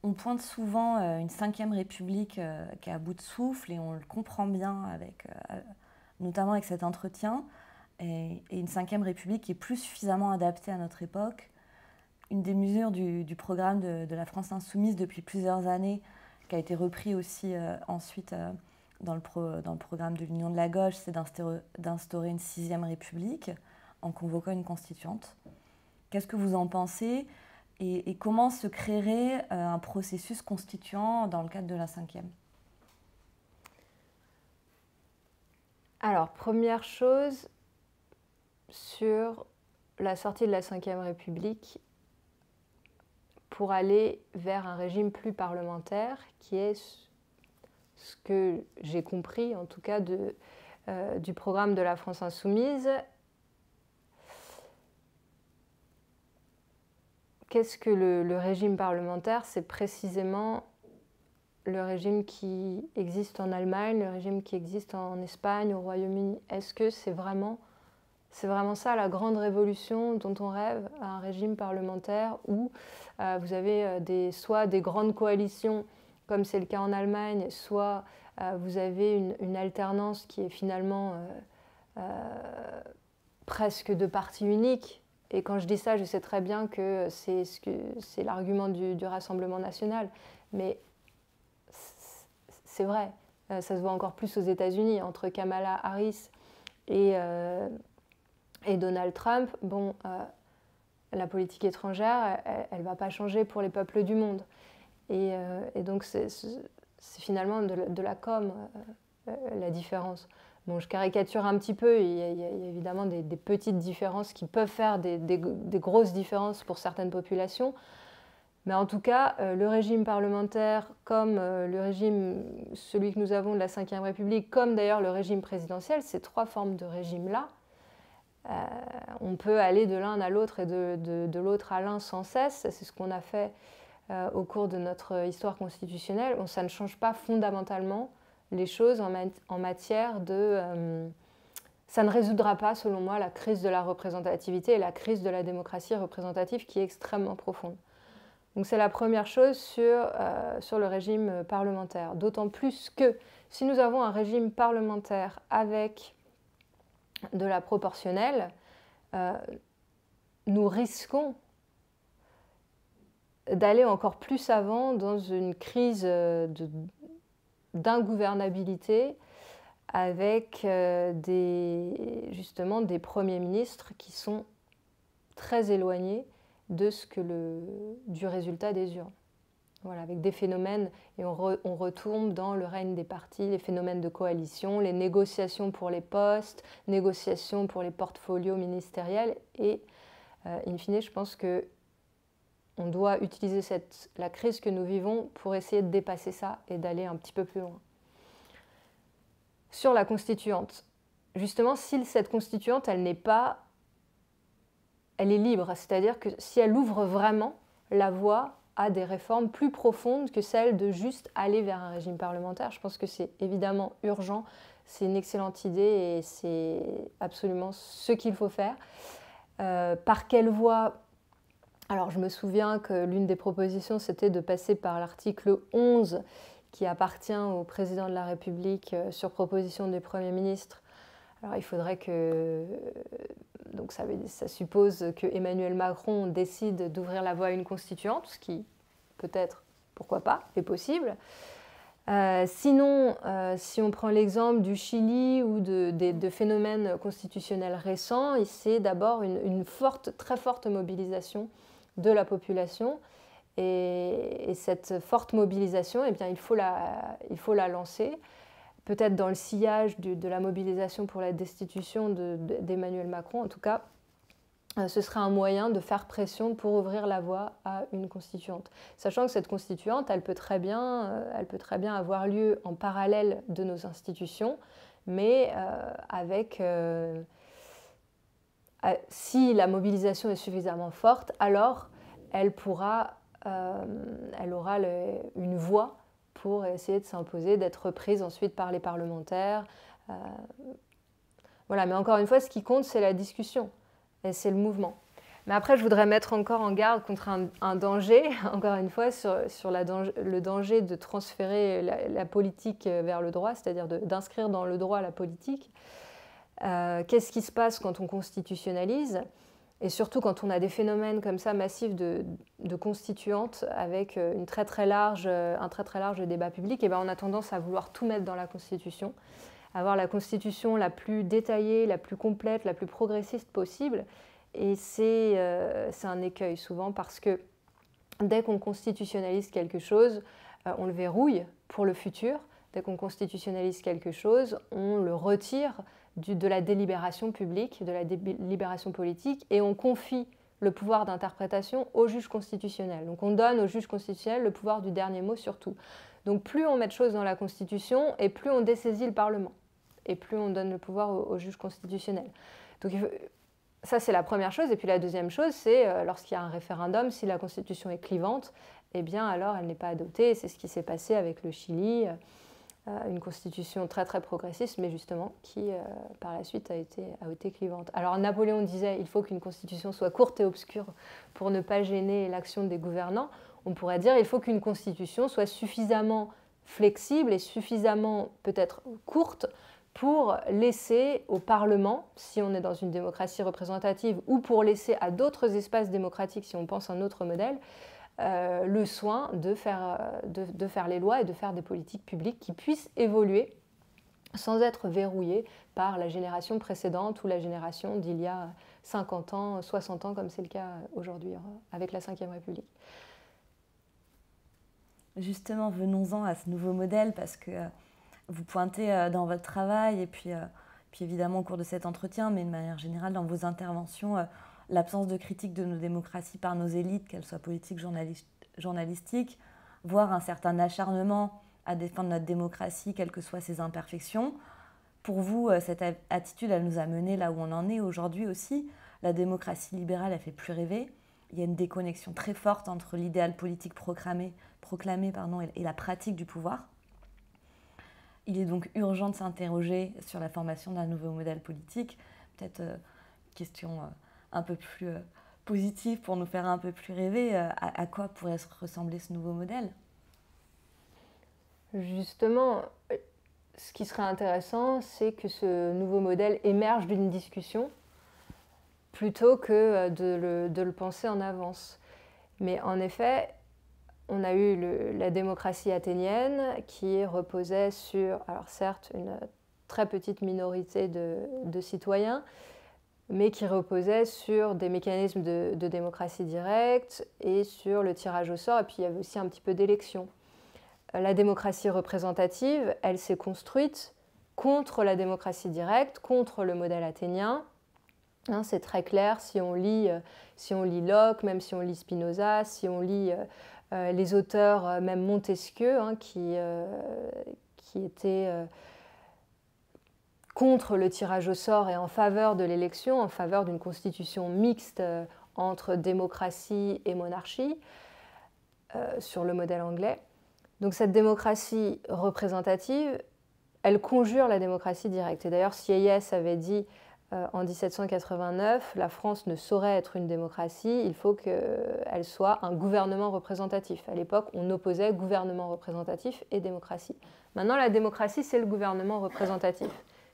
On pointe souvent une 5e République qui est à bout de souffle, et on le comprend bien, notamment avec cet entretien, et une 5e République qui est plus suffisamment adaptée à notre époque. Une des mesures du programme de la France Insoumise depuis plusieurs années, qui a été repris aussi ensuite dans le programme de l'Union de la gauche, c'est d'instaurer une 6e République en convoquant une constituante. Qu'est-ce que vous en pensez ? Et comment se créerait un processus constituant dans le cadre de la 5e ? Alors, première chose, sur la sortie de la 5e République, pour aller vers un régime plus parlementaire, qui est ce que j'ai compris, en tout cas, du programme de la France Insoumise. Qu'est-ce que le régime parlementaire ? C'est précisément le régime qui existe en Allemagne, le régime qui existe en Espagne, au Royaume-Uni. Est-ce que c'est vraiment ça la grande révolution dont on rêve, un régime parlementaire où vous avez soit des grandes coalitions, comme c'est le cas en Allemagne, soit vous avez une alternance qui est finalement presque de parti unique. Et quand je dis ça, je sais très bien que c'est l'argument du Rassemblement national. Mais c'est vrai, ça se voit encore plus aux États-Unis, entre Kamala Harris et Donald Trump. Bon, la politique étrangère, elle ne va pas changer pour les peuples du monde. Et donc, c'est finalement de la com, la différence. Bon, je caricature un petit peu, il y a évidemment des petites différences qui peuvent faire des grosses différences pour certaines populations. Mais en tout cas, le régime parlementaire, comme le régime, celui que nous avons de la 5e République, comme d'ailleurs le régime présidentiel, ces trois formes de régime-là, on peut aller de l'un à l'autre et de l'autre à l'un sans cesse. C'est ce qu'on a fait au cours de notre histoire constitutionnelle. Ça ne change pas fondamentalement les choses en matière de... ça ne résoudra pas, selon moi, la crise de la représentativité et la crise de la démocratie représentative qui est extrêmement profonde. Donc c'est la première chose sur le régime parlementaire. D'autant plus que si nous avons un régime parlementaire avec de la proportionnelle, nous risquons d'aller encore plus avant dans une crise d'ingouvernabilité avec justement des premiers ministres qui sont très éloignés du résultat des urnes. Voilà, avec des phénomènes, et on retombe dans le règne des partis, les phénomènes de coalition, les négociations pour les postes, négociations pour les portfolios ministériels, et in fine, je pense que on doit utiliser la crise que nous vivons pour essayer de dépasser ça et d'aller un petit peu plus loin. Sur la constituante, justement, si cette constituante, elle est libre, c'est-à-dire que si elle ouvre vraiment la voie à des réformes plus profondes que celles de juste aller vers un régime parlementaire, je pense que c'est évidemment urgent, c'est une excellente idée et c'est absolument ce qu'il faut faire. Par quelle voie ? Alors, je me souviens que l'une des propositions, c'était de passer par l'article 11 qui appartient au président de la République sur proposition du Premier ministre. Alors, il faudrait que... Donc, ça suppose que Emmanuel Macron décide d'ouvrir la voie à une constituante, ce qui, peut-être, pourquoi pas, est possible. Sinon, si on prend l'exemple du Chili ou de phénomènes constitutionnels récents, c'est d'abord une très forte mobilisation de la population. Et cette forte mobilisation, eh bien, il faut la lancer, peut-être dans le sillage de la mobilisation pour la destitution d'Emmanuel Macron. En tout cas, ce sera un moyen de faire pression pour ouvrir la voie à une constituante. Sachant que cette constituante, elle peut très bien avoir lieu en parallèle de nos institutions, mais si la mobilisation est suffisamment forte, alors elle aura une voix pour essayer de s'imposer, d'être prise ensuite par les parlementaires. Voilà, mais encore une fois, ce qui compte, c'est la discussion, et c'est le mouvement. Mais après, je voudrais mettre encore en garde contre un danger, encore une fois, sur le danger de transférer la politique vers le droit, c'est-à-dire d'inscrire dans le droit la politique. Qu'est-ce qui se passe quand on constitutionnalise ? Et surtout quand on a des phénomènes comme ça massifs de constituantes avec un très très large débat public, et bien on a tendance à vouloir tout mettre dans la Constitution, avoir la Constitution la plus détaillée, la plus complète, la plus progressiste possible. Et c'est un écueil souvent parce que dès qu'on constitutionnalise quelque chose, on le verrouille pour le futur. Dès qu'on constitutionnalise quelque chose, on le retire de la délibération publique, de la délibération politique, et on confie le pouvoir d'interprétation au juge constitutionnel. Donc on donne au juge constitutionnel le pouvoir du dernier mot sur tout. Donc plus on met de choses dans la Constitution, et plus on dessaisit le Parlement, et plus on donne le pouvoir au juge constitutionnel. Donc ça, c'est la première chose. Et puis la deuxième chose, c'est lorsqu'il y a un référendum, si la Constitution est clivante, eh bien alors elle n'est pas adoptée. Et c'est ce qui s'est passé avec le Chili, une Constitution très très progressiste, mais justement qui par la suite a été clivante. Alors Napoléon disait il faut qu'une Constitution soit courte et obscure pour ne pas gêner l'action des gouvernants. On pourrait dire il faut qu'une Constitution soit suffisamment flexible et suffisamment peut-être courte pour laisser au Parlement, si on est dans une démocratie représentative, ou pour laisser à d'autres espaces démocratiques, si on pense à un autre modèle, le soin de faire les lois et de faire des politiques publiques qui puissent évoluer sans être verrouillées par la génération précédente ou la génération d'il y a 50 ans, 60 ans, comme c'est le cas aujourd'hui avec la Ve République. Justement, venons-en à ce nouveau modèle, parce que vous pointez dans votre travail et puis évidemment au cours de cet entretien, mais de manière générale dans vos interventions, l'absence de critique de nos démocraties par nos élites, qu'elles soient politiques, journalistiques, voire un certain acharnement à défendre notre démocratie, quelles que soient ses imperfections. Pour vous, cette attitude, elle nous a menés là où on en est aujourd'hui aussi. La démocratie libérale, elle fait plus rêver. Il y a une déconnexion très forte entre l'idéal politique proclamé et la pratique du pouvoir. Il est donc urgent de s'interroger sur la formation d'un nouveau modèle politique. Peut-être question un peu plus positive pour nous faire un peu plus rêver. À quoi pourrait ressembler ce nouveau modèle ? Justement, ce qui serait intéressant, c'est que ce nouveau modèle émerge d'une discussion plutôt que de le penser en avance. Mais en effet, on a eu la démocratie athénienne qui reposait sur, alors certes, une très petite minorité de citoyens, mais qui reposait sur des mécanismes de démocratie directe et sur le tirage au sort, et puis il y avait aussi un petit peu d'élection. La démocratie représentative, elle s'est construite contre la démocratie directe, contre le modèle athénien. C'est très clair si on lit Locke, même si on lit Spinoza, si on lit les auteurs, même Montesquieu, qui étaient contre le tirage au sort et en faveur de l'élection, en faveur d'une constitution mixte entre démocratie et monarchie, sur le modèle anglais. Donc cette démocratie représentative, elle conjure la démocratie directe. Et d'ailleurs, Sieyès avait dit en 1789, la France ne saurait être une démocratie, il faut qu'elle soit un gouvernement représentatif. À l'époque, on opposait gouvernement représentatif et démocratie. Maintenant, la démocratie, c'est le gouvernement représentatif.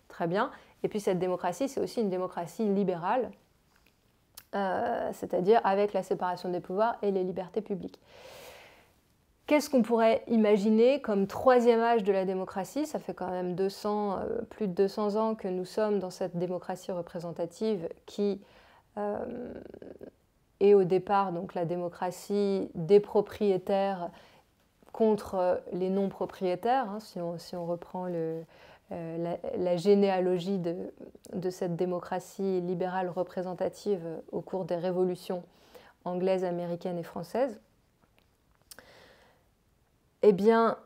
Très bien. Et puis cette démocratie, c'est aussi une démocratie libérale, c'est-à-dire avec la séparation des pouvoirs et les libertés publiques. Qu'est-ce qu'on pourrait imaginer comme troisième âge de la démocratie ? Ça fait quand même plus de 200 ans que nous sommes dans cette démocratie représentative qui est au départ donc, la démocratie des propriétaires contre les non-propriétaires, si on reprend la généalogie de cette démocratie libérale représentative au cours des révolutions anglaises, américaines et françaises. Eh bien,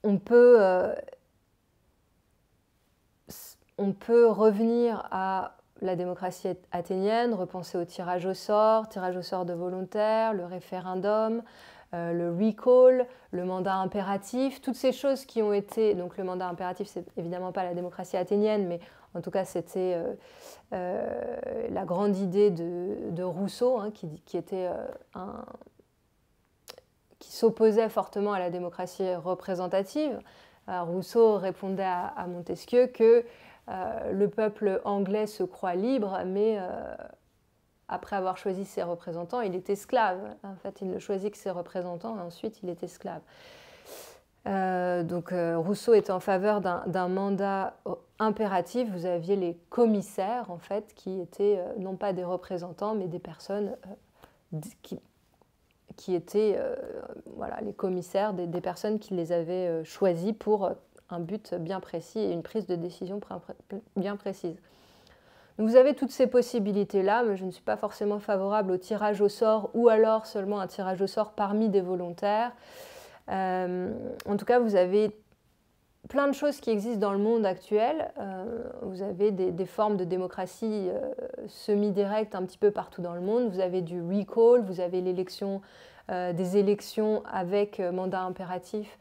on peut on peut revenir à la démocratie athénienne, repenser au tirage au sort de volontaires, le référendum, le recall, le mandat impératif, toutes ces choses qui ont été... Donc le mandat impératif, c'est évidemment pas la démocratie athénienne, mais en tout cas c'était la grande idée de Rousseau, hein, qui s'opposait fortement à la démocratie représentative. Rousseau répondait à Montesquieu que le peuple anglais se croit libre, mais après avoir choisi ses représentants, il est esclave. En fait, il ne choisit que ses représentants, et ensuite il est esclave. Donc Rousseau était en faveur d'un mandat impératif. Vous aviez les commissaires, en fait, qui étaient non pas des représentants, mais des personnes qui étaient voilà, les commissaires des personnes qui les avaient choisis pour un but bien précis et une prise de décision bien précise. Donc vous avez toutes ces possibilités-là, mais je ne suis pas forcément favorable au tirage au sort ou alors seulement un tirage au sort parmi des volontaires. En tout cas, vous avez plein de choses qui existent dans le monde actuel. Vous avez des formes de démocratie semi-directe un petit peu partout dans le monde. Vous avez du recall, vous avez l'élection, des élections avec mandat impératif.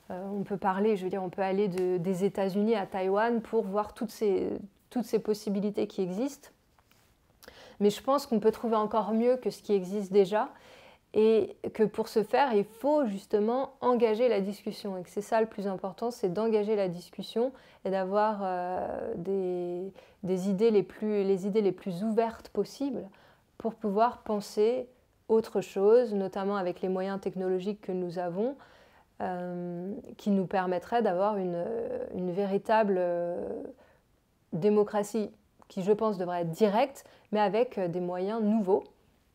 On peut parler, je veux dire, on peut aller des États-Unis à Taïwan pour voir toutes ces possibilités qui existent. Mais je pense qu'on peut trouver encore mieux que ce qui existe déjà. Et que pour ce faire, il faut justement engager la discussion. Et que c'est ça le plus important, c'est d'engager la discussion et d'avoir les idées les plus ouvertes possibles pour pouvoir penser autre chose, notamment avec les moyens technologiques que nous avons, qui nous permettraient d'avoir une véritable démocratie qui, je pense, devrait être directe, mais avec des moyens nouveaux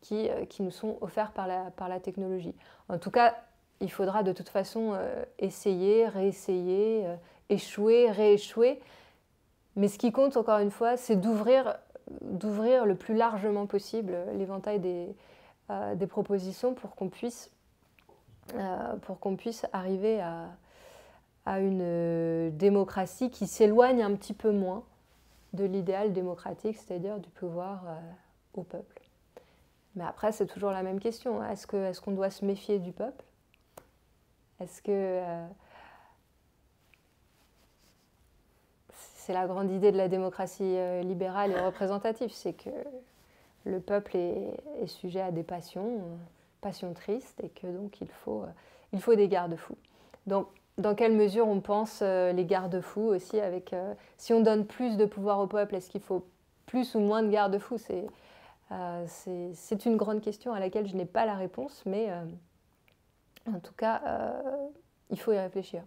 qui nous sont offerts par la technologie. En tout cas, il faudra de toute façon essayer, réessayer, échouer, rééchouer. Mais ce qui compte, encore une fois, c'est d'ouvrir le plus largement possible l'éventail des propositions pour qu'on puisse arriver à une démocratie qui s'éloigne un petit peu moins de l'idéal démocratique, c'est-à-dire du pouvoir au peuple. Mais après, c'est toujours la même question. Est-ce qu'on doit se méfier du peuple ? Est-ce que... c'est la grande idée de la démocratie libérale et représentative, c'est que le peuple est sujet à des passions tristes, et que donc il faut des garde-fous. Donc, dans quelle mesure on pense les garde-fous aussi avec... si on donne plus de pouvoir au peuple, est-ce qu'il faut plus ou moins de garde-fous ? C'est une grande question à laquelle je n'ai pas la réponse, mais en tout cas, il faut y réfléchir.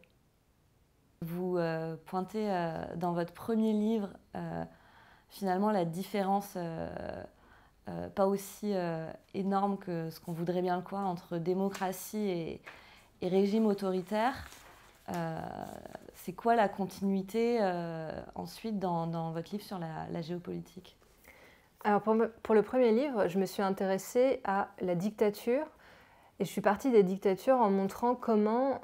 Vous pointez dans votre premier livre finalement la différence pas aussi énorme que ce qu'on voudrait bien le croire entre démocratie et régime autoritaire. C'est quoi la continuité ensuite dans votre livre sur la géopolitique ? Alors pour le premier livre, je me suis intéressée à la dictature, et je suis partie des dictatures en montrant comment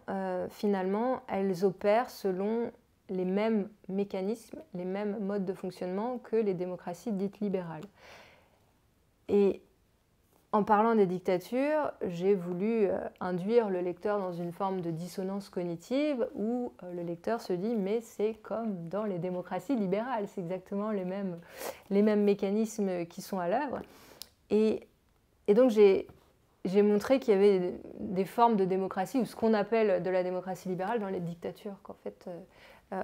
finalement elles opèrent selon les mêmes mécanismes, les mêmes modes de fonctionnement que les démocraties dites libérales. Et en parlant des dictatures, j'ai voulu induire le lecteur dans une forme de dissonance cognitive où le lecteur se dit « mais c'est comme dans les démocraties libérales, c'est exactement les mêmes mécanismes qui sont à l'œuvre ». Et donc j'ai montré qu'il y avait des formes de démocratie, ou ce qu'on appelle de la démocratie libérale, dans les dictatures, qu'en fait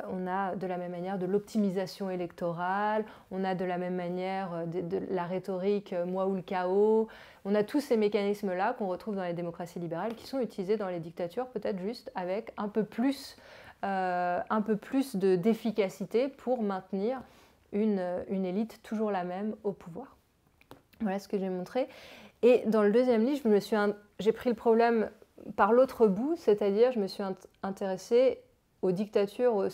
on a de la même manière de l'optimisation électorale, on a de la même manière de la rhétorique « moi ou le chaos ». On a tous ces mécanismes-là qu'on retrouve dans les démocraties libérales qui sont utilisés dans les dictatures, peut-être juste avec un peu plus d'efficacité pour maintenir une élite toujours la même au pouvoir. Voilà ce que j'ai montré. Et dans le deuxième livre, j'ai pris le problème par l'autre bout, c'est-à-dire je me suis intéressée aux dictatures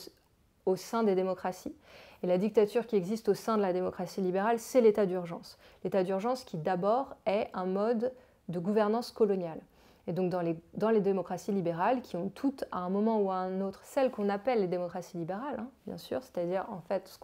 au sein des démocraties. Et la dictature qui existe au sein de la démocratie libérale, c'est l'état d'urgence. L'état d'urgence qui d'abord est un mode de gouvernance coloniale. Et donc dans les démocraties libérales, qui ont toutes, à un moment ou à un autre, celles qu'on appelle les démocraties libérales, hein, bien sûr, c'est-à-dire en fait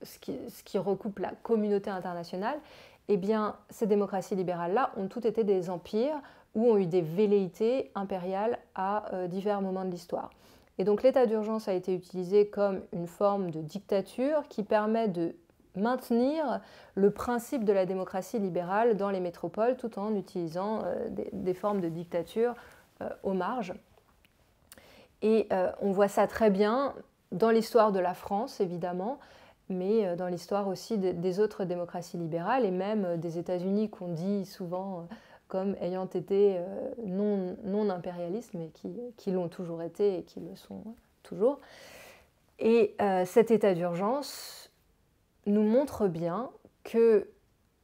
ce qui recoupe la communauté internationale, eh bien ces démocraties libérales-là ont toutes été des empires où ont eu des velléités impériales à divers moments de l'histoire. Et donc l'état d'urgence a été utilisé comme une forme de dictature qui permet de maintenir le principe de la démocratie libérale dans les métropoles tout en utilisant des formes de dictature aux marges. Et on voit ça très bien dans l'histoire de la France, évidemment, mais dans l'histoire aussi des autres démocraties libérales et même des États-Unis qu'on dit souvent comme ayant été non impérialistes, mais qui l'ont toujours été et qui le sont toujours. Et cet état d'urgence nous montre bien que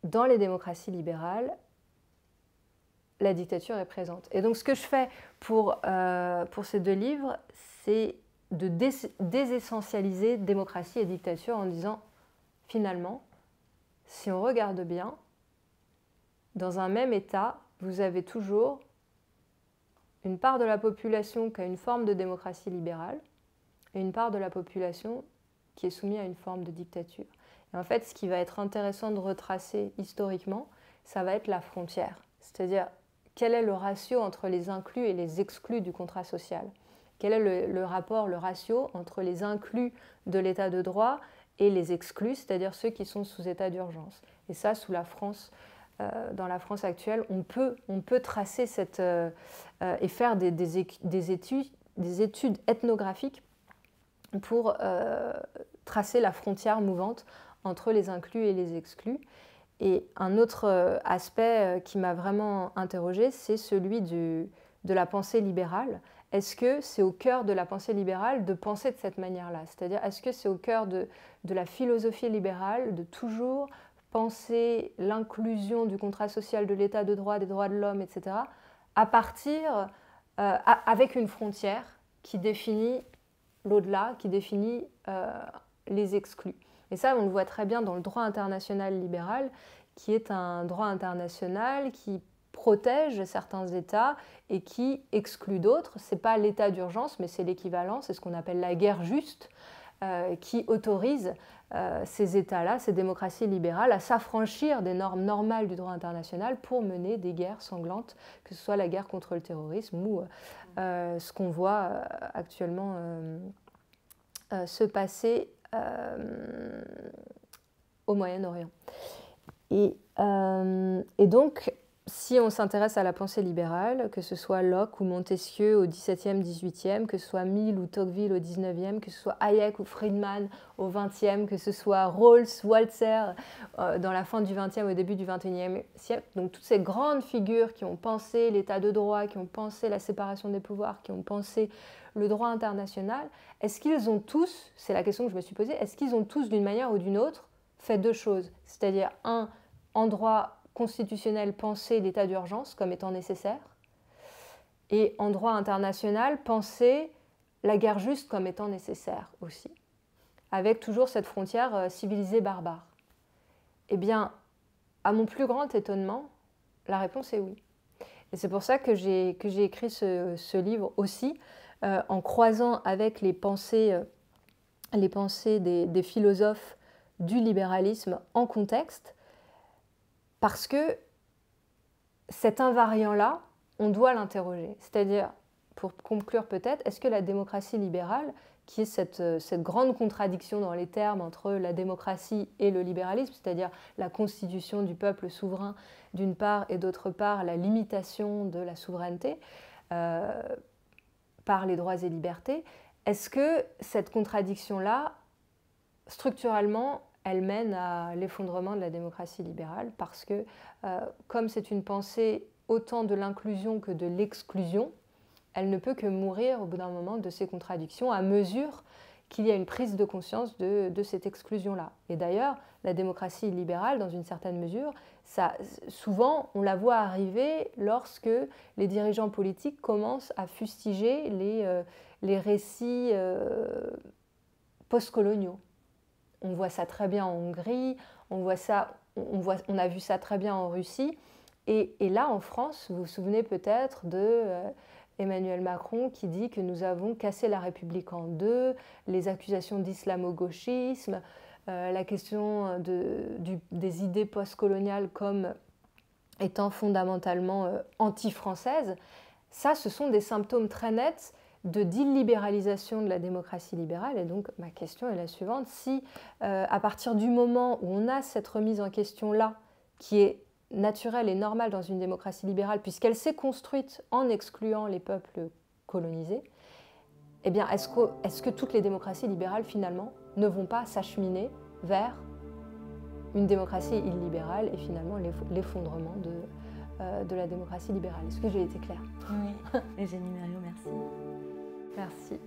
dans les démocraties libérales, la dictature est présente. Et donc ce que je fais pour ces deux livres, c'est de désessentialiser démocratie et dictature en disant, finalement, si on regarde bien, dans un même État, vous avez toujours une part de la population qui a une forme de démocratie libérale et une part de la population qui est soumise à une forme de dictature. Et en fait, ce qui va être intéressant de retracer historiquement, ça va être la frontière. C'est-à-dire, quel est le ratio entre les inclus et les exclus du contrat social ? Quel est le rapport, le ratio entre les inclus de l'état de droit et les exclus, c'est-à-dire ceux qui sont sous état d'urgence. Et ça, sous la France, dans la France actuelle, on peut tracer et faire des études ethnographiques pour tracer la frontière mouvante entre les inclus et les exclus. Et un autre aspect qui m'a vraiment interrogée, c'est celui de la pensée libérale. Est-ce que c'est au cœur de la pensée libérale de penser de cette manière-là ? C'est-à-dire, est-ce que c'est au cœur de la philosophie libérale de toujours penser l'inclusion du contrat social de l'état de droit, des droits de l'homme, etc., à partir, avec une frontière qui définit l'au-delà, qui définit les exclus. Et ça, on le voit très bien dans le droit international libéral, qui est un droit international qui protège certains États et qui exclut d'autres. Ce n'est pas l'état d'urgence, mais c'est l'équivalent, c'est ce qu'on appelle la guerre juste, qui autorise ces États-là, ces démocraties libérales, à s'affranchir des normes normales du droit international pour mener des guerres sanglantes, que ce soit la guerre contre le terrorisme ou ce qu'on voit actuellement se passer au Moyen-Orient. Et donc, si on s'intéresse à la pensée libérale, que ce soit Locke ou Montesquieu au XVIIe, XVIIIe, que ce soit Mill ou Tocqueville au XIXe, que ce soit Hayek ou Friedman au XXe, que ce soit Rawls, Walzer dans la fin du XXe, au début du XXIe siècle, donc toutes ces grandes figures qui ont pensé l'état de droit, qui ont pensé la séparation des pouvoirs, qui ont pensé le droit international, est-ce qu'ils ont tous, c'est la question que je me suis posée, est-ce qu'ils ont tous d'une manière ou d'une autre fait deux choses, c'est-à-dire en droit constitutionnel penser l'état d'urgence comme étant nécessaire et en droit international penser la guerre juste comme étant nécessaire aussi, avec toujours cette frontière civilisée-barbare. Eh bien, à mon plus grand étonnement, la réponse est oui. Et c'est pour ça que j'ai écrit ce livre aussi, en croisant avec les pensées des philosophes du libéralisme en contexte, parce que cet invariant-là, on doit l'interroger. C'est-à-dire, pour conclure peut-être, est-ce que la démocratie libérale, qui est cette grande contradiction dans les termes entre la démocratie et le libéralisme, c'est-à-dire la constitution du peuple souverain d'une part et d'autre part la limitation de la souveraineté par les droits et libertés, est-ce que cette contradiction-là, structurellement, elle mène à l'effondrement de la démocratie libérale parce que, comme c'est une pensée autant de l'inclusion que de l'exclusion, elle ne peut que mourir au bout d'un moment de ces contradictions à mesure qu'il y a une prise de conscience de cette exclusion-là. Et d'ailleurs, la démocratie libérale, dans une certaine mesure, souvent, on la voit arriver lorsque les dirigeants politiques commencent à fustiger les récits postcoloniaux. On voit ça très bien en Hongrie, on a vu ça très bien en Russie, Et là, en France, vous vous souvenez peut-être de Emmanuel Macron qui dit que nous avons cassé la République en deux, les accusations d'islamo-gauchisme, la question des idées postcoloniales comme étant fondamentalement anti-françaises. Ça, ce sont des symptômes très nets d'illibéralisation de la démocratie libérale. Et donc, ma question est la suivante. Si, à partir du moment où on a cette remise en question-là, qui est naturelle et normale dans une démocratie libérale, puisqu'elle s'est construite en excluant les peuples colonisés, eh bien, est-ce que toutes les démocraties libérales, finalement, ne vont pas s'acheminer vers une démocratie illibérale et finalement l'effondrement de la démocratie libérale? Est-ce que j'ai été claire? Oui, Eugénie Mériot, merci. Merci.